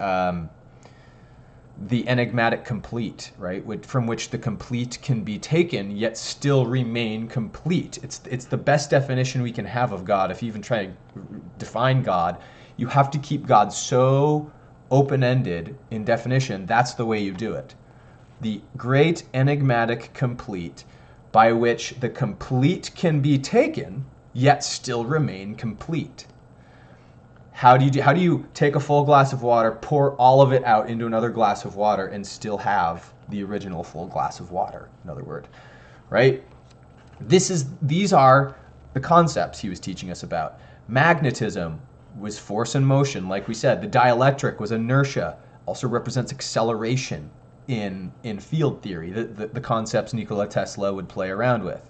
[SPEAKER 1] enigmatic complete, right? From which the complete can be taken yet still remain complete. It's the best definition we can have of God. If you even try to define God, you have to keep God so open-ended in definition. That's the way you do it. The great enigmatic complete, by which the complete can be taken yet still remain complete. How do you take a full glass of water, pour all of it out into another glass of water, and still have the original full glass of water, in other words, right? These are the concepts he was teaching us about. Magnetism was force and motion, like we said. The dielectric was inertia, also represents acceleration in field theory, the concepts Nikola Tesla would play around with.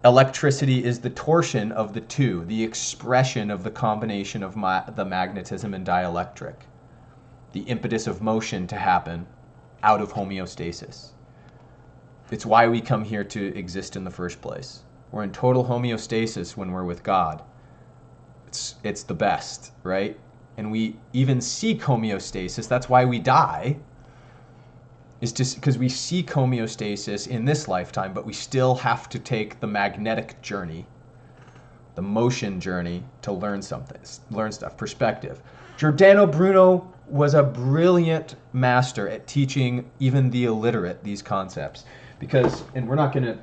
[SPEAKER 1] Electricity is the torsion of the two, the expression of the combination of the magnetism and dielectric, the impetus of motion to happen out of homeostasis. It's why we come here to exist in the first place. We're in total homeostasis when we're with God. It's the best, right? And we even seek homeostasis. That's why we die. Is just because we seek homeostasis in this lifetime, but we still have to take the magnetic journey, the motion journey, to learn stuff, perspective. Giordano Bruno was a brilliant master at teaching even the illiterate these concepts, because, and we're not gonna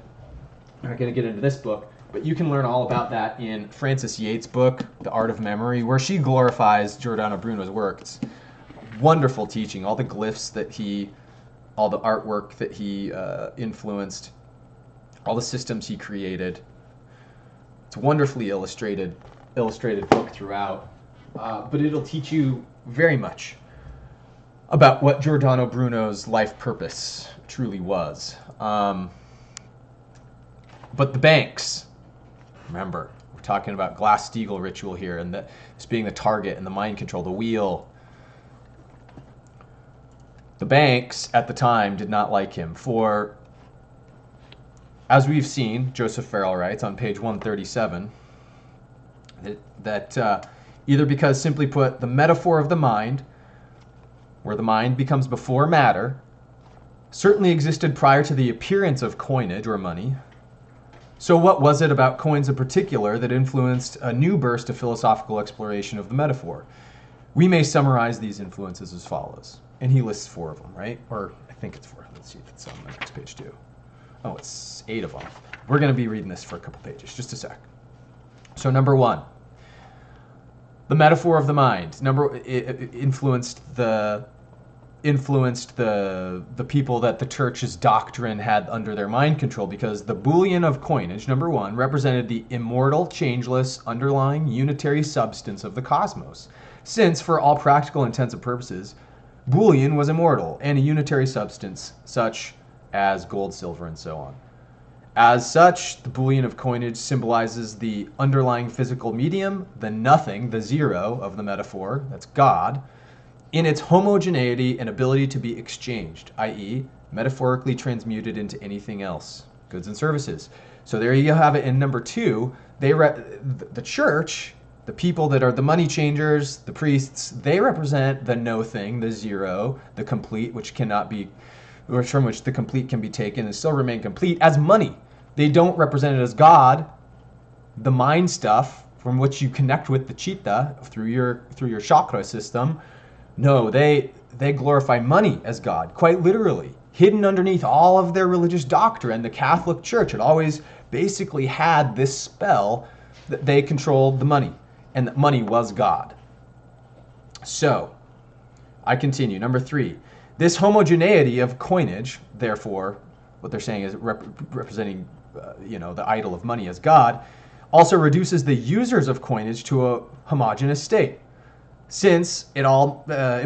[SPEAKER 1] get into this book, but you can learn all about that in Frances Yates' book, The Art of Memory, where she glorifies Giordano Bruno's work. It's wonderful teaching, all the glyphs all the artwork that he influenced, all the systems he created. It's a wonderfully illustrated book throughout, but it'll teach you very much about what Giordano Bruno's life purpose truly was. But the banks, remember, we're talking about Glass-Steagall ritual here, and this being the target and the mind control, the wheel. The banks at the time did not like him, for, as we've seen, Joseph Farrell writes on page 137, that either because, simply put, the metaphor of the mind, where the mind becomes before matter, certainly existed prior to the appearance of coinage or money. So what was it about coins in particular that influenced a new burst of philosophical exploration of the metaphor? We may summarize these influences as follows. And he lists 4 of them, right? Or think it's 4. Let's see if it's on the next page too. Oh, it's 8 of them. We're going to be reading this for a couple pages. Just a sec. So number 1, the metaphor of the mind. It influenced the people that the church's doctrine had under their mind control, because the bullion of coinage, number 1, represented the immortal, changeless, underlying unitary substance of the cosmos. Since, for all practical intents and purposes, bullion was immortal and a unitary substance, such as gold, silver, and so on. As such, the bullion of coinage symbolizes the underlying physical medium, the nothing, the zero of the metaphor, that's God, in its homogeneity and ability to be exchanged, i.e., metaphorically transmuted into anything else, goods and services. So there you have it in number 2. The church, the people that are the money changers, the priests, they represent the no thing, the zero, the complete, from which the complete can be taken and still remain complete as money. They don't represent it as God, the mind stuff from which you connect with the chitta through your chakra system. No, they glorify money as God, quite literally. Hidden underneath all of their religious doctrine, the Catholic Church had always basically had this spell that they controlled the money, and that money was God. So, I continue. Number 3, this homogeneity of coinage, therefore, what they're saying is representing the idol of money as God, also reduces the users of coinage to a homogeneous state, since it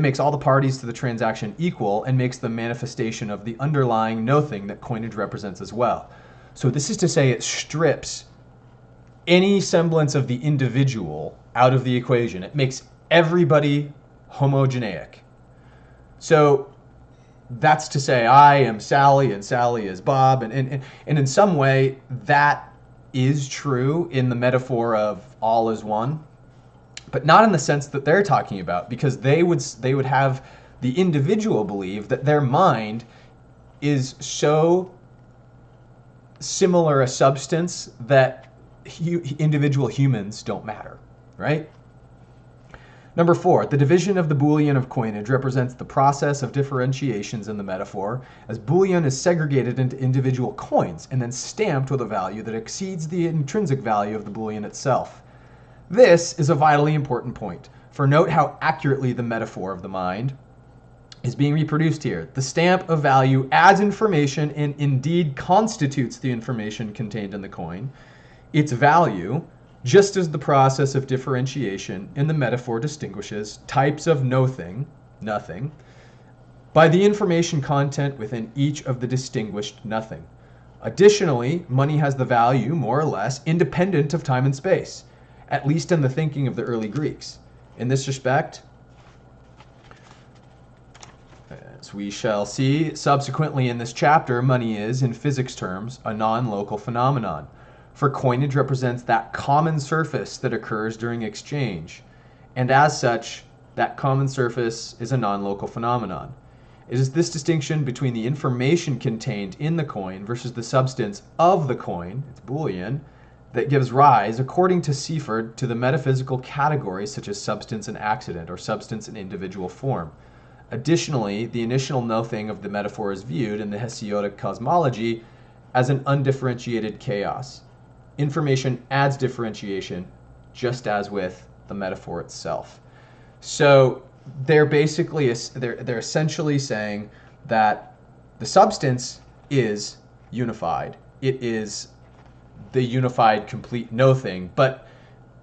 [SPEAKER 1] makes all the parties to the transaction equal and makes the manifestation of the underlying no-thing that coinage represents as well. So this is to say it strips any semblance of the individual out of the equation. It makes everybody homogeneic. So that's to say I am Sally and Sally is Bob, and in some way that is true in the metaphor of all is one, but not in the sense that they're talking about, because they would have the individual believe that their mind is so similar a substance that individual humans don't matter, right? Number 4, the division of the bullion of coinage represents the process of differentiations in the metaphor, as bullion is segregated into individual coins and then stamped with a value that exceeds the intrinsic value of the bullion itself. This is a vitally important point, for note how accurately the metaphor of the mind is being reproduced here. The stamp of value adds information and indeed constitutes the information contained in the coin. Its value, just as the process of differentiation in the metaphor distinguishes types of nothing, by the information content within each of the distinguished nothing. Additionally, money has the value, more or less, independent of time and space, at least in the thinking of the early Greeks. In this respect, as we shall see subsequently in this chapter, money is, in physics terms, a non-local phenomenon. For coinage represents that common surface that occurs during exchange, and as such, that common surface is a non-local phenomenon. It is this distinction between the information contained in the coin versus the substance of the coin, its bullion, that gives rise, according to Seifert, to the metaphysical categories such as substance and accident, or substance and individual form. Additionally, the initial nothing of the metaphor is viewed in the Hesiodic cosmology as an undifferentiated chaos. Information adds differentiation, just as with the metaphor itself. So they're basically they're essentially saying that the substance is unified. It is the unified, complete no-thing. But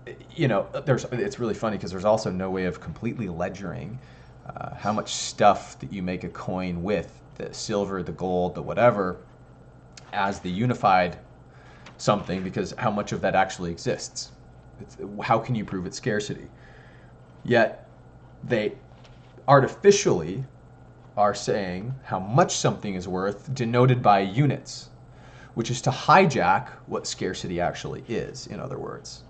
[SPEAKER 1] it's really funny because there's also no way of completely ledgering how much stuff that you make a coin with, the silver, the gold, the whatever, as the unified something, because how much of that actually exists? How can you prove its scarcity? Yet they artificially are saying how much something is worth, denoted by units, which is to hijack what scarcity actually is, in other words.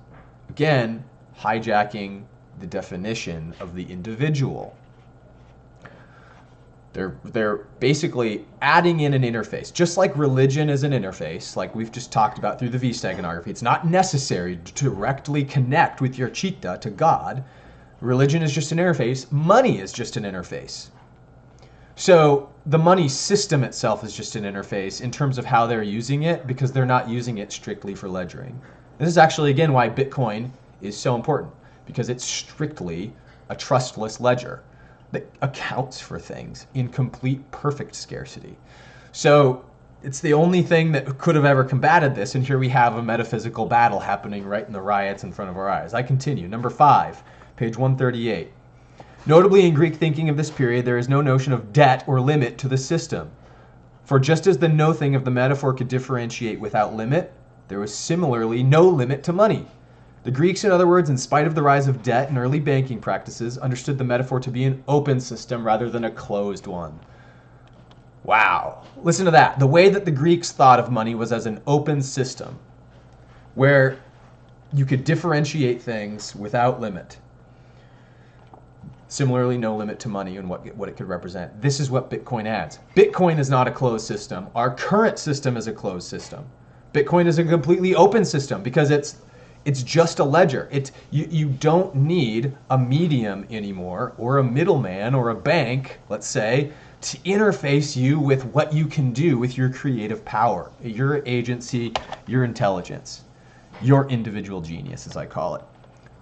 [SPEAKER 1] Again, hijacking the definition of the individual. They're basically adding in an interface. Just like religion is an interface, like we've just talked about through the V-steganography. It's not necessary to directly connect with your chitta to God. Religion is just an interface. Money is just an interface. So the money system itself is just an interface in terms of how they're using it, because they're not using it strictly for ledgering. This is actually, again, why Bitcoin is so important, because it's strictly a trustless ledger that accounts for things in complete, perfect scarcity. So it's the only thing that could have ever combated this, and here we have a metaphysical battle happening right in the riots in front of our eyes. I continue. Number 5, page 138. Notably, in Greek thinking of this period, there is no notion of debt or limit to the system. For just as the no-thing of the metaphor could differentiate without limit, there was similarly no limit to money. The Greeks, in other words, in spite of the rise of debt and early banking practices, understood the metaphor to be an open system rather than a closed one. Wow. Listen to that. The way that the Greeks thought of money was as an open system, where you could differentiate things without limit. Similarly, no limit to money and what it could represent. This is what Bitcoin adds. Bitcoin is not a closed system. Our current system is a closed system. Bitcoin is a completely open system because it's just a ledger. You don't need a medium anymore, or a middleman, or a bank, let's say, to interface you with what you can do with your creative power, your agency, your intelligence, your individual genius, as I call it.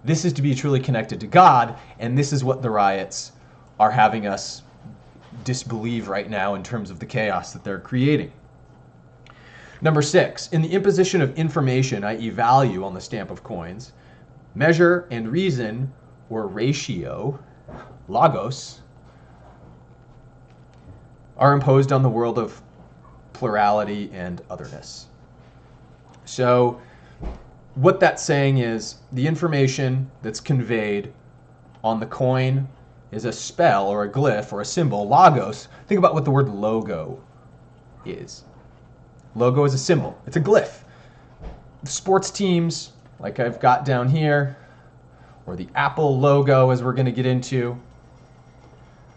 [SPEAKER 1] This is to be truly connected to God, and this is what the riots are having us disbelieve right now in terms of the chaos that they're creating. Number 6, in the imposition of information, i.e. value on the stamp of coins, measure and reason, or ratio, logos, are imposed on the world of plurality and otherness. So what that's saying is the information that's conveyed on the coin is a spell or a glyph or a symbol, logos. Think about what the word logo is. Logo is a symbol. It's a glyph. Sports teams, like I've got down here, or the Apple logo, as we're going to get into,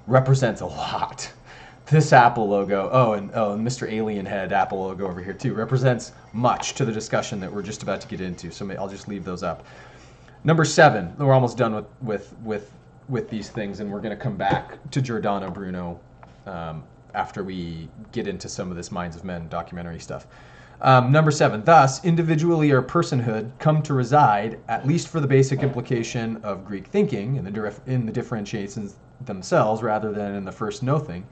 [SPEAKER 1] represents a lot. This Apple logo, and Mr. Alien Head Apple logo over here too, represents much to the discussion that we're just about to get into. So I'll just leave those up. Number 7, we're almost done with these things, and we're going to come back to Giordano Bruno after we get into some of this Minds of Men documentary stuff. Number 7, thus, individually or personhood come to reside, at least for the basic implication of Greek thinking, in the differentiations themselves rather than in the first no-thing.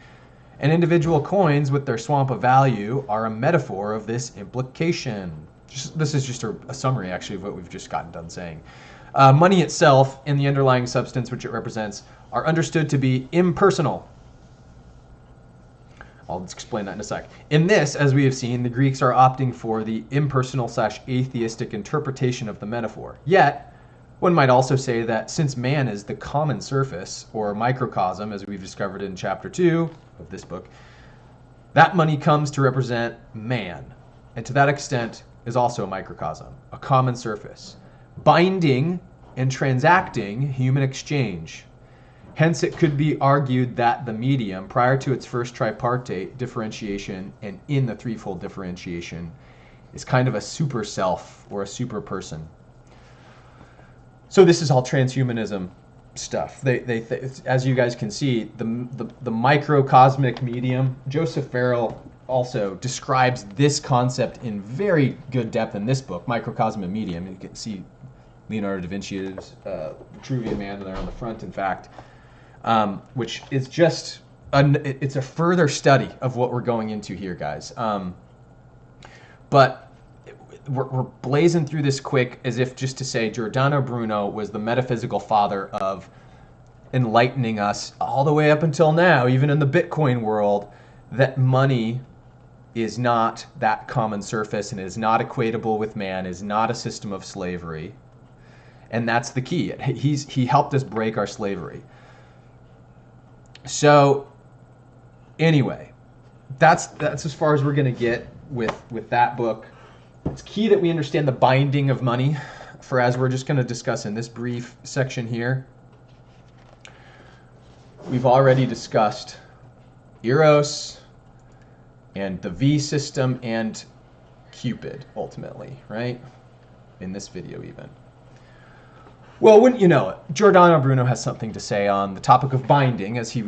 [SPEAKER 1] And individual coins with their swamp of value are a metaphor of this implication. This is just a summary, actually, of what we've just gotten done saying. Money itself and the underlying substance which it represents are understood to be impersonal. I'll explain that in a sec. In this, as we have seen, the Greeks are opting for the impersonal/atheistic interpretation of the metaphor. Yet, one might also say that since man is the common surface, or microcosm, as we've discovered in chapter 2 of this book, that money comes to represent man, and to that extent is also a microcosm, a common surface, binding and transacting human exchange. Hence, it could be argued that the medium, prior to its first tripartite differentiation and in the threefold differentiation, is kind of a super self or a super person. So this is all transhumanism stuff. They as you guys can see, the microcosmic medium, Joseph Farrell also describes this concept in very good depth in this book, Microcosm and Medium. You can see Leonardo da Vinci's Vitruvian Man there on the front, in fact, which is just, it's a further study of what we're going into here, guys. But we're blazing through this quick as if just to say Giordano Bruno was the metaphysical father of enlightening us all the way up until now, even in the Bitcoin world, that money is not that common surface and is not equatable with man, is not a system of slavery. And that's the key. He helped us break our slavery. So anyway, that's as far as we're going to get with that book. It's key that we understand the binding of money, for as we're just going to discuss in this brief section here, we've already discussed Eros and the V system and Cupid, ultimately, right? In this video even. Well, wouldn't you know it? Giordano Bruno has something to say on the topic of binding, as we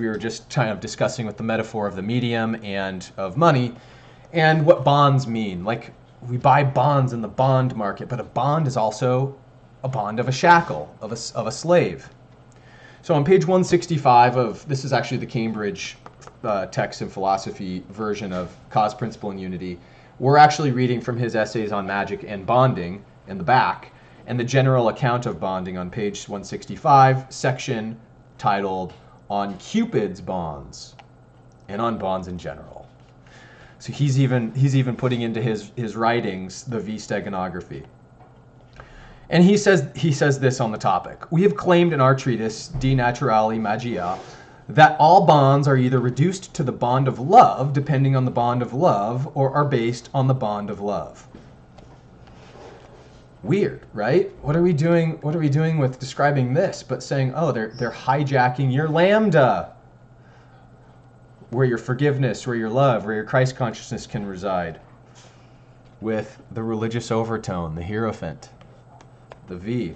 [SPEAKER 1] were just kind of discussing with the metaphor of the medium and of money, and what bonds mean. Like, we buy bonds in the bond market, but a bond is also a bond of a shackle, of a slave. So on page 165 of, this is actually the Cambridge text and philosophy version of Cause, Principle, and Unity, we're actually reading from his essays on magic and bonding in the back, and the general account of bonding on page 165, section titled On Cupid's Bonds and on bonds in general. So he's even putting into his writings the V-steganography. And he says this on the topic. We have claimed in our treatise De Naturali Magia that all bonds are either reduced to the bond of love, depending on the bond of love, or are based on the bond of love. Weird, right? What are we doing with describing this but saying, oh, they're hijacking your lambda, where your forgiveness, where your love, where your Christ consciousness can reside, with the religious overtone, the hierophant, the V.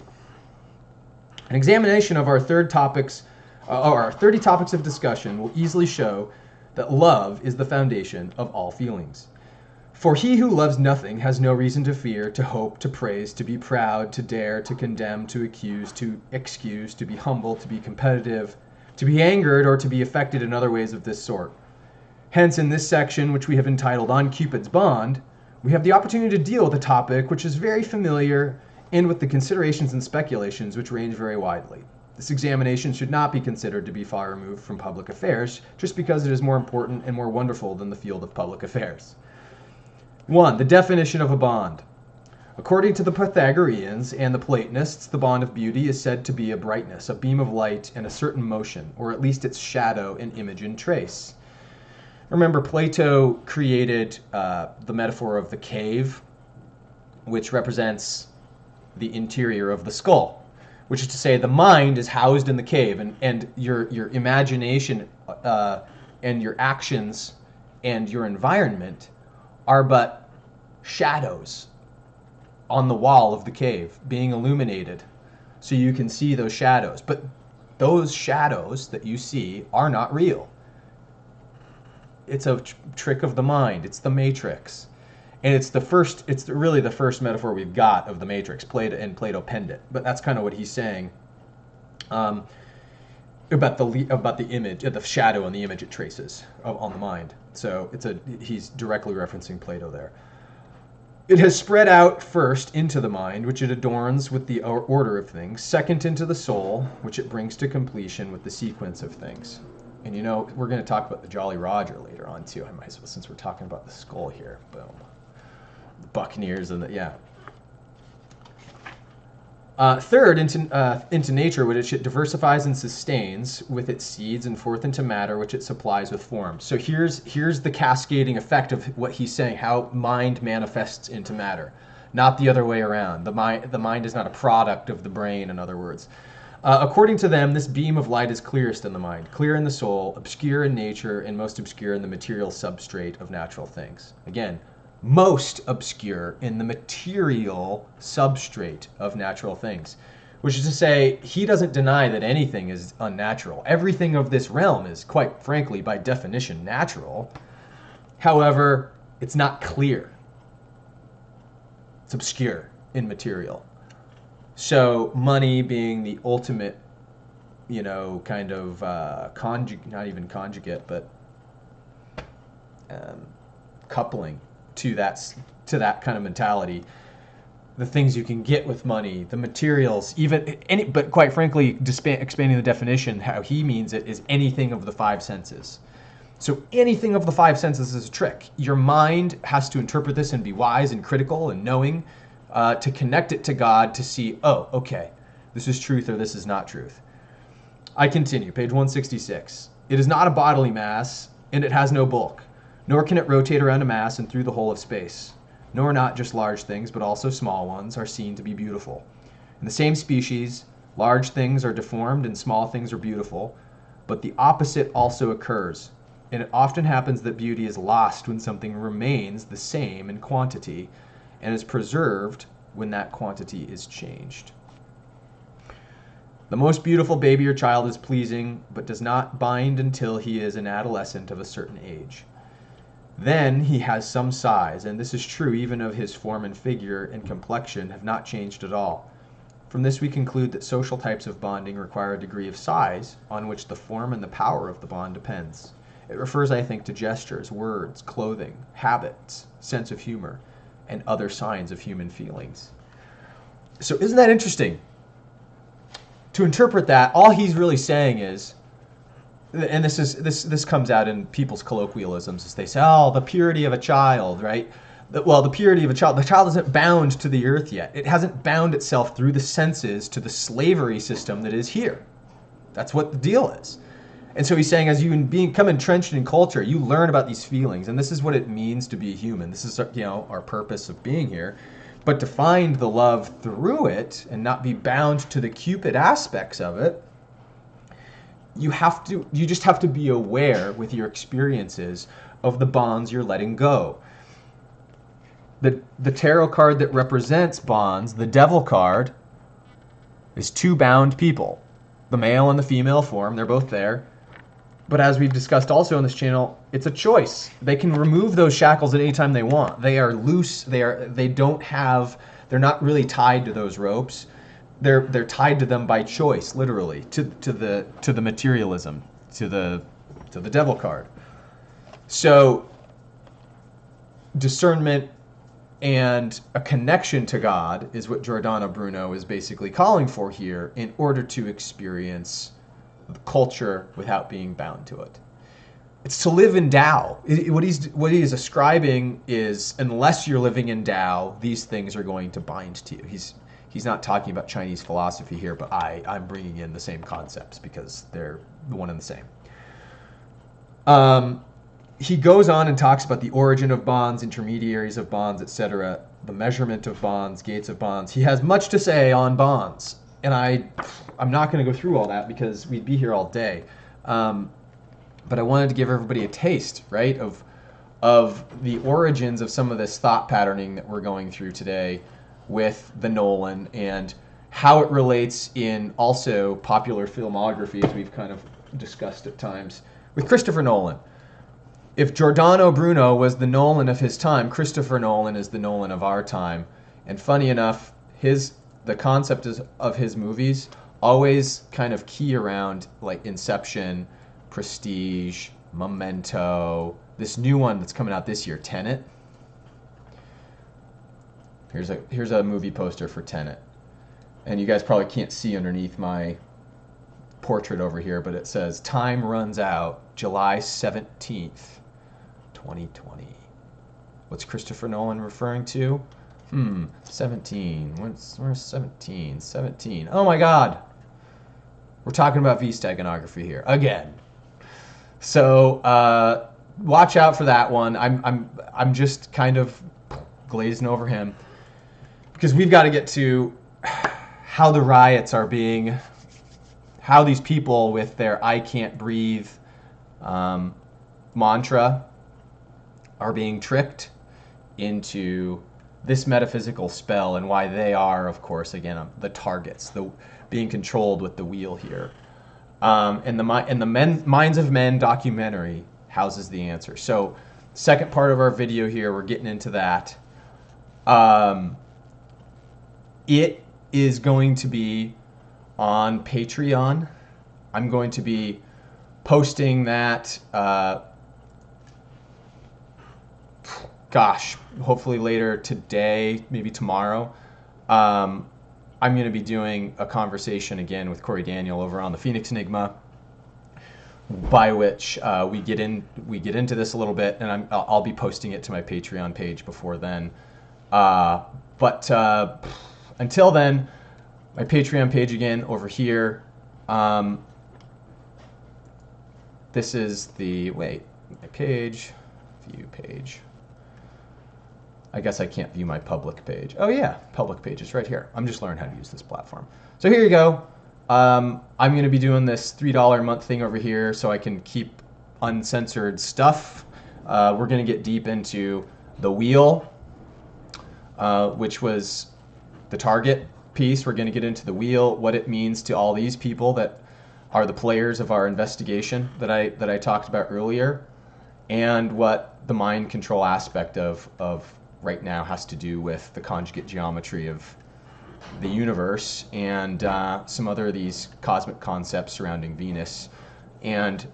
[SPEAKER 1] An examination of our 30 topics of discussion will easily show that love is the foundation of all feelings. For he who loves nothing has no reason to fear, to hope, to praise, to be proud, to dare, to condemn, to accuse, to excuse, to be humble, to be competitive, to be angered, or to be affected in other ways of this sort. Hence, in this section, which we have entitled On Cupid's Bond, we have the opportunity to deal with a topic which is very familiar and with the considerations and speculations which range very widely. This examination should not be considered to be far removed from public affairs, just because it is more important and more wonderful than the field of public affairs. 1. The definition of a bond. According to the Pythagoreans and the Platonists, the bond of beauty is said to be a brightness, a beam of light, and a certain motion, or at least its shadow and image and trace. Remember, Plato created the metaphor of the cave, which represents the interior of the skull, which is to say the mind is housed in the cave, and your imagination and your actions and your environment are but shadows on the wall of the cave being illuminated so you can see those shadows. But those shadows that you see are not real. It's a trick of the mind. It's the matrix. And it's really the first metaphor we've got of the matrix. Plato penned it. But that's kind of what he's saying about the image, the shadow and the image it traces on the mind. So he's directly referencing Plato there. It has spread out first into the mind, which it adorns with the order of things, second into the soul, which it brings to completion with the sequence of things. And we're going to talk about the Jolly Roger later on too. I might as well, since we're talking about the skull here. Boom. The Buccaneers and third, into nature, which it diversifies and sustains with its seeds, and forth into matter, which it supplies with form. So here's the cascading effect of what he's saying, how mind manifests into matter, not the other way around. The mind is not a product of the brain, in other words. According to them, this beam of light is clearest in the mind, clear in the soul, obscure in nature, and most obscure in the material substrate of natural things. Again, most obscure in the material substrate of natural things, which is to say, he doesn't deny that anything is unnatural. Everything of this realm is, quite frankly, by definition, natural. However, it's not clear. It's obscure in material. So money being the ultimate, kind of not even conjugate, but coupling to that kind of mentality. The things you can get with money, the materials, but quite frankly, expanding the definition, how he means it is anything of the five senses. So anything of the five senses is a trick. Your mind has to interpret this and be wise and critical and knowing to connect it to God to see, oh, okay, this is truth or this is not truth. I continue, page 166. It is not a bodily mass, and it has no bulk. Nor can it rotate around a mass and through the whole of space. Nor not just large things, but also small ones are seen to be beautiful. In the same species, large things are deformed and small things are beautiful, but the opposite also occurs. And it often happens that beauty is lost when something remains the same in quantity and is preserved when that quantity is changed. The most beautiful baby or child is pleasing, but does not bind until he is an adolescent of a certain age. Then he has some size, and this is true even of his form and figure and complexion have not changed at all. From this we conclude that social types of bonding require a degree of size on which the form and the power of the bond depends. It refers, I think, to gestures, words, clothing, habits, sense of humor, and other signs of human feelings. So isn't that interesting? To interpret that, all he's really saying is, and this comes out in people's colloquialisms, as they say, oh, the purity of a child, right? Well, the purity of a child, the child isn't bound to the earth yet. It hasn't bound itself through the senses to the slavery system that is here. That's what the deal is. And so he's saying, as you become entrenched in culture, you learn about these feelings, and this is what it means to be a human. This is, our purpose of being here. But to find the love through it and not be bound to the Cupid aspects of it, you just have to be aware with your experiences of the bonds you're letting go. The tarot card that represents bonds, the Devil card, is two bound people. The male and the female form, they're both there. But as we've discussed also on this channel, it's a choice. They can remove those shackles at any time they want. They are loose. They're not really tied to those ropes. They're tied to them by choice, literally, to the materialism, to the Devil card. So discernment and a connection to God is what Giordano Bruno is basically calling for here in order to experience culture without being bound to it. It's to live in Tao. What he is ascribing is, unless you're living in Tao, these things are going to bind to you. He's not talking about Chinese philosophy here, but I'm bringing in the same concepts because they're the one and the same. He goes on and talks about the origin of bonds, intermediaries of bonds, etc., the measurement of bonds, gates of bonds. He has much to say on bonds, and I'm not going to go through all that because we'd be here all day. But I wanted to give everybody a taste, right, of the origins of some of this thought patterning that we're going through today with the Nolan and how it relates in also popular filmography, as we've kind of discussed at times, with Christopher Nolan. If Giordano Bruno was the Nolan of his time, Christopher Nolan is the Nolan of our time. And funny enough, the concept of his movies always kind of key around like Inception, Prestige, Memento, this new one that's coming out this year, Tenet. Here's a movie poster for Tenet. And you guys probably can't see underneath my portrait over here, but it says, time runs out, July 17th. 2020. What's Christopher Nolan referring to? 17. Where's 17? 17. Oh my God. We're talking about V-steganography here again. So watch out for that one. I'm just kind of glazing over him because we've got to get to how the riots are being, how these people with their "I can't breathe" mantra are being tricked into this metaphysical spell, and why they are, of course, again, the targets, being controlled with the wheel here. And the Minds of Men documentary houses the answer. So, second part of our video here, we're getting into that. It is going to be on Patreon. I'm going to be posting that. Hopefully later today, maybe tomorrow. I'm going to be doing a conversation again with Corey Daniel over on the Phoenix Enigma, by which we get into this a little bit, and I'll be posting it to my Patreon page before then. But until then, my Patreon page again over here. This is my page, view page. I guess I can't view my public page. Oh yeah, public page is right here. I'm just learning how to use this platform. So here you go. I'm going to be doing this $3 a month thing over here so I can keep uncensored stuff. We're going to get deep into the wheel, which was the target piece, we're going to get into the wheel, what it means to all these people that are the players of our investigation that I talked about earlier, and what the mind control aspect of right now has to do with the conjugate geometry of the universe, and some other of these cosmic concepts surrounding Venus. And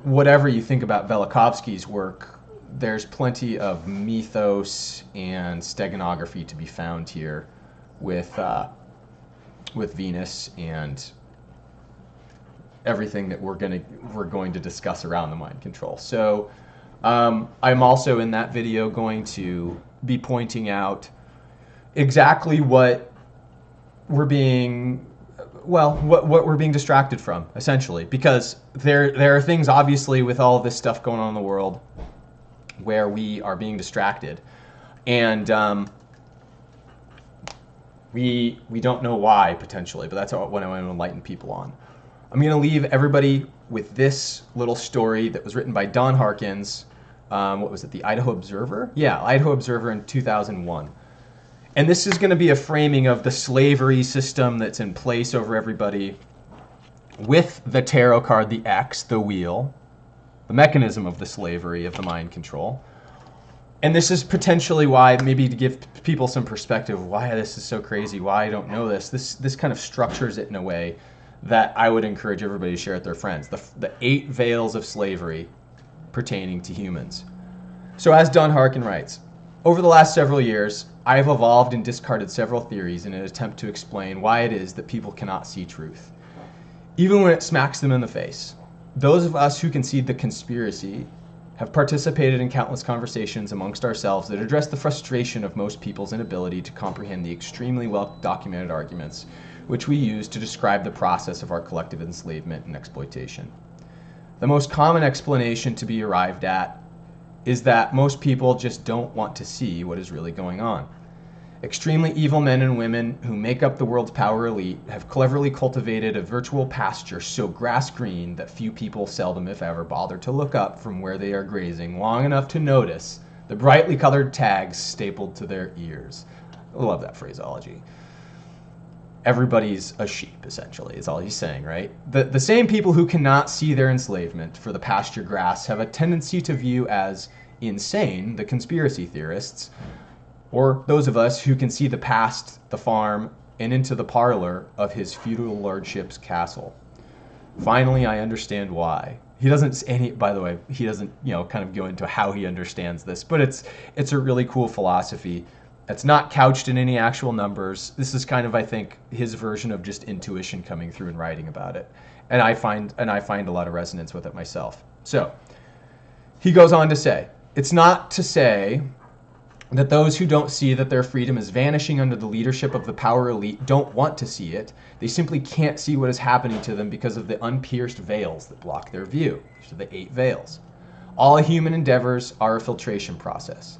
[SPEAKER 1] whatever you think about Velikovsky's work, there's plenty of mythos and steganography to be found here with Venus and everything that we're going to discuss around the mind control. So I'm also in that video going to be pointing out exactly what we're being what we're being distracted from, essentially, because there are things, obviously, with all this stuff going on in the world where we are being distracted, and we don't know why, potentially, but that's what I want to enlighten people on. I'm going to leave everybody with this little story that was written by Don Harkins. What was it, the Idaho Observer? Yeah, Idaho Observer in 2001. And this is going to be a framing of the slavery system that's in place over everybody, with the tarot card, the X, the wheel, the mechanism of the slavery of the mind control. And this is potentially why, maybe to give people some perspective, why this is so crazy, why I don't know this. This kind of structures it in a way that I would encourage everybody to share with their friends. The 8 veils of slavery pertaining to humans. So as Don Harkin writes, over the last several years, I have evolved and discarded several theories in an attempt to explain why it is that people cannot see truth, even when it smacks them in the face. Those of us who concede the conspiracy have participated in countless conversations amongst ourselves that address the frustration of most people's inability to comprehend the extremely well-documented arguments which we use to describe the process of our collective enslavement and exploitation. The most common explanation to be arrived at is that most people just don't want to see what is really going on. Extremely evil men and women who make up the world's power elite have cleverly cultivated a virtual pasture so grass green that few people seldom, if ever, bother to look up from where they are grazing long enough to notice the brightly colored tags stapled to their ears. I love that phraseology. Everybody's a sheep, essentially, is all he's saying, right? The same people who cannot see their enslavement for the pasture grass have a tendency to view as insane the conspiracy theorists, or those of us who can see the past the farm and into the parlor of his feudal lordship's castle. Finally, I understand why. He doesn't, by the way, he doesn't, kind of go into how he understands this, but it's a really cool philosophy. It's not couched in any actual numbers. This is kind of, I think, his version of just intuition coming through and writing about it. And I find a lot of resonance with it myself. So, he goes on to say, it's not to say that those who don't see that their freedom is vanishing under the leadership of the power elite don't want to see it. They simply can't see what is happening to them because of the unpierced veils that block their view. These are the 8 veils. All human endeavors are a filtration process.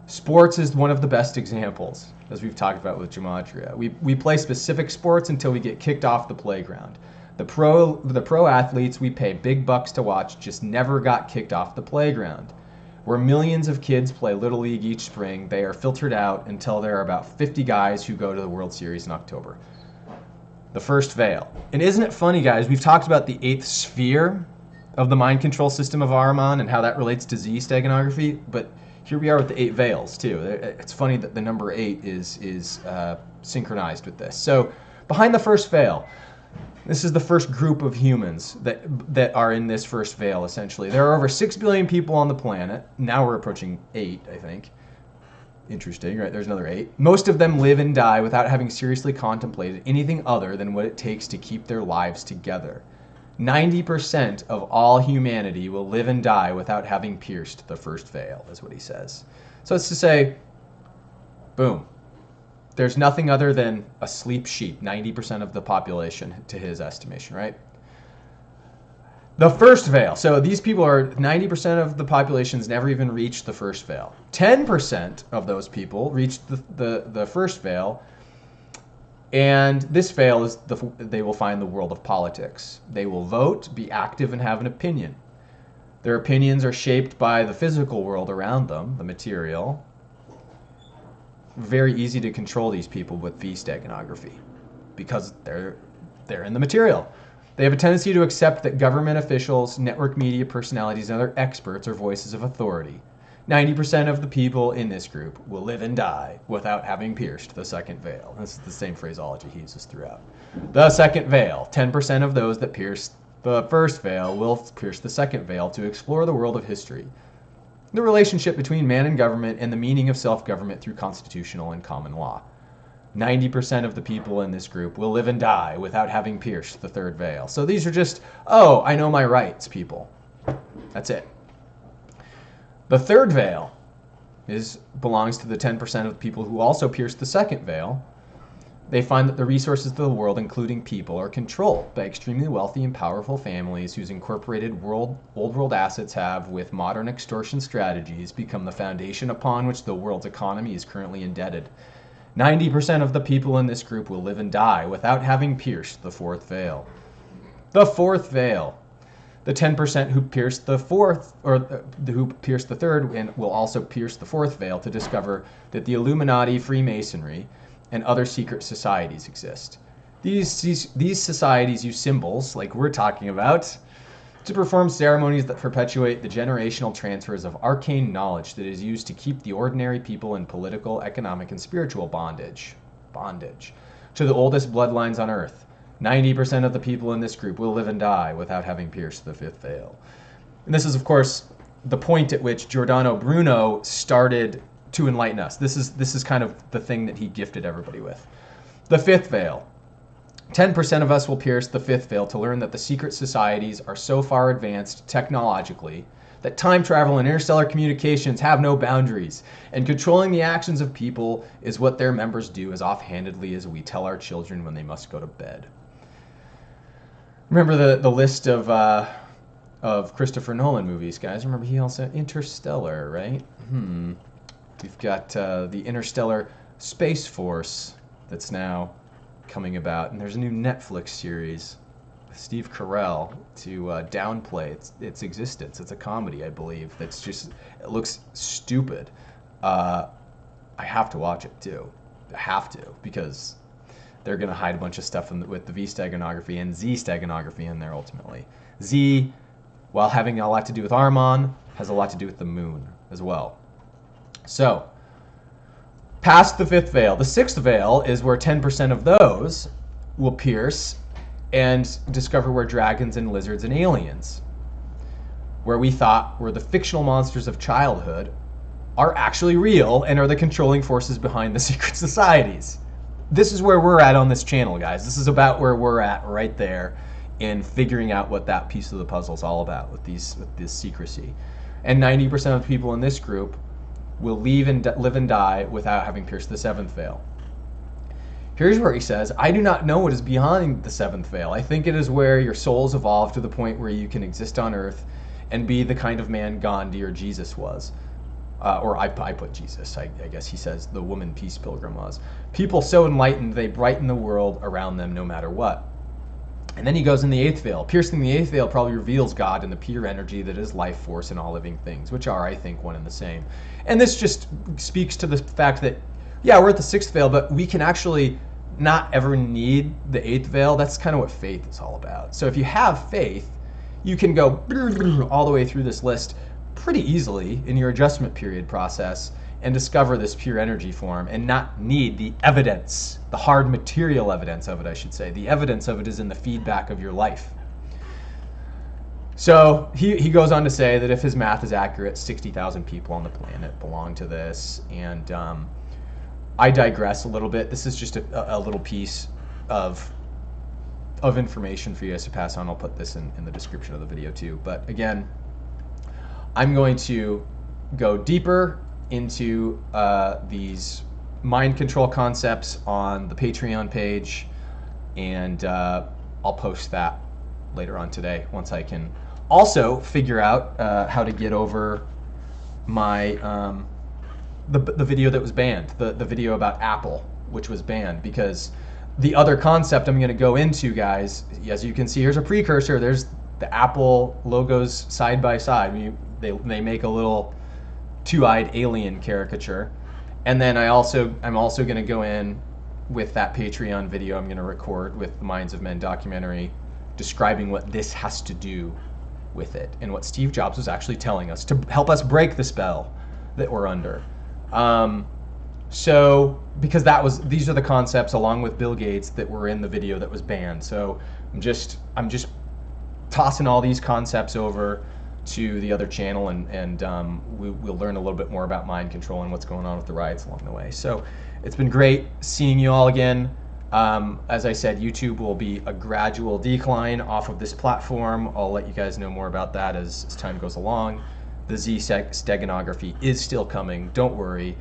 [SPEAKER 1] Sports is one of the best examples, as we've talked about with gematria. We play specific sports until we get kicked off the playground. The pro athletes we pay big bucks to watch just never got kicked off the playground. Where millions of kids play Little League each spring, they are filtered out until there are about 50 guys who go to the World Series in October. The first veil. And isn't it funny, guys, we've talked about the 8th sphere of the mind control system of Ahriman and how that relates to Z steganography, but here we are with the 8 veils, too. It's funny that the number 8 is synchronized with this. So, behind the first veil, this is the first group of humans that are in this first veil, essentially. There are over 6 billion people on the planet. Now we're approaching 8, I think. Interesting, right? There's another 8. Most of them live and die without having seriously contemplated anything other than what it takes to keep their lives together. 90% of all humanity will live and die without having pierced the first veil, is what he says. So it's to say, boom. There's nothing other than a sleep sheep, 90% of the population, to his estimation, right? The first veil. So these people are, 90% of the population's never even reached the first veil. 10% of those people reached the first veil. And this veil is, they will find the world of politics. They will vote, be active, and have an opinion. Their opinions are shaped by the physical world around them, the material. very easy to control these people with V-steganography because they're in the material. They have a tendency to accept that government officials, network media personalities, and other experts are voices of authority. 90% of the people in this group will live and die without having pierced the second veil. This is the same phraseology he uses throughout. The second veil. 10% of those that pierce the first veil will pierce the second veil to explore the world of history, the relationship between man and government, and the meaning of self-government through constitutional and common law. 90% of the people in this group will live and die without having pierced the third veil. So these are just, oh, I know my rights, people. That's it. The third veil belongs to the 10% of the people who also pierced the second veil. They find that the resources of the world, including people, are controlled by extremely wealthy and powerful families whose incorporated old world assets have, with modern extortion strategies, become the foundation upon which the world's economy is currently indebted. 90% of the people in this group will live and die without having pierced the fourth veil. The fourth veil. The 10% who pierced the fourth, or who pierced the third, and will also pierce the fourth veil to discover that the Illuminati, Freemasonry, and other secret societies exist. These societies use symbols, like we're talking about, to perform ceremonies that perpetuate the generational transfers of arcane knowledge that is used to keep the ordinary people in political, economic, and spiritual bondage to the oldest bloodlines on Earth. 90% of the people in this group will live and die without having pierced the fifth veil. And this is, of course, the point at which Giordano Bruno started to enlighten us. This is kind of the thing that he gifted everybody with. The fifth veil. 10% of us will pierce the fifth veil to learn that the secret societies are so far advanced technologically that time travel and interstellar communications have no boundaries, and controlling the actions of people is what their members do as offhandedly as we tell our children when they must go to bed. Remember the list of Christopher Nolan movies, guys? Remember he also Interstellar, right? We've got the Interstellar Space Force that's now coming about, and there's a new Netflix series with Steve Carell to downplay its existence. It's a comedy, I believe. That's just, it looks stupid. I have to watch it too. I have to, because they're going to hide a bunch of stuff with the V-steganography and Z-steganography in there ultimately. Z, while having a lot to do with Armon, has a lot to do with the moon as well. So, past the fifth veil. The sixth veil is where 10% of those will pierce and discover where dragons and lizards and aliens, where we thought were the fictional monsters of childhood, are actually real and are the controlling forces behind the secret societies. This is where we're at on this channel, guys. This is about where we're at right there in figuring out what that piece of the puzzle is all about with this secrecy. And 90% of the people in this group will live and die without having pierced the seventh veil. Here's where he says, I do not know what is behind the seventh veil. I think it is where your souls evolve to the point where you can exist on earth and be the kind of man Gandhi or Jesus was. Or I put Jesus, I guess he says the woman peace pilgrim was. People so enlightened, they brighten the world around them no matter what. And then he goes in the eighth veil. Piercing the eighth veil probably reveals God and the pure energy that is life force in all living things, which are, I think, one and the same. And this just speaks to the fact that, yeah, we're at the sixth veil, but we can actually not ever need the eighth veil. That's kind of what faith is all about. So if you have faith, you can go all the way through this list pretty easily in your adjustment period process and discover this pure energy form and not need the evidence, the hard material evidence of it, I should say. The evidence of it is in the feedback of your life. So he goes on to say that if his math is accurate, 60,000 people on the planet belong to this. And I digress a little bit. This is just a little piece of information for you guys to pass on. I'll put this in the description of the video too. But again, I'm going to go deeper into these mind control concepts on the Patreon page, and I'll post that later on today once I can also figure out how to get over my the video that was banned, the video about Apple, which was banned, because the other concept I'm going to go into, guys, as you can see, here's a precursor. There's the Apple logos side by side. They make a little two-eyed alien caricature, And then I'm also going to go in with that Patreon video I'm going to record with the Minds of Men documentary, describing what this has to do with it and what Steve Jobs was actually telling us to help us break the spell that we're under. So because these are the concepts along with Bill Gates that were in the video that was banned. So I'm just tossing all these concepts over to the other channel, and we'll learn a little bit more about mind control and what's going on with the riots along the way. So it's been great seeing you all again. As I said, YouTube will be a gradual decline off of this platform. I'll let you guys know more about that as time goes along. The Z steganography is still coming. Don't worry.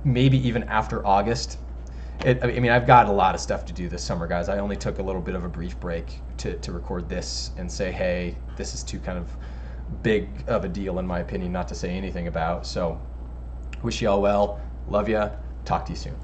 [SPEAKER 1] Maybe even after August. I mean, I've got a lot of stuff to do this summer, guys. I only took a little bit of a brief break to record this and say, hey, this is too kind of big of a deal, in my opinion, not to say anything about. So wish you all well. Love ya. Talk to you soon.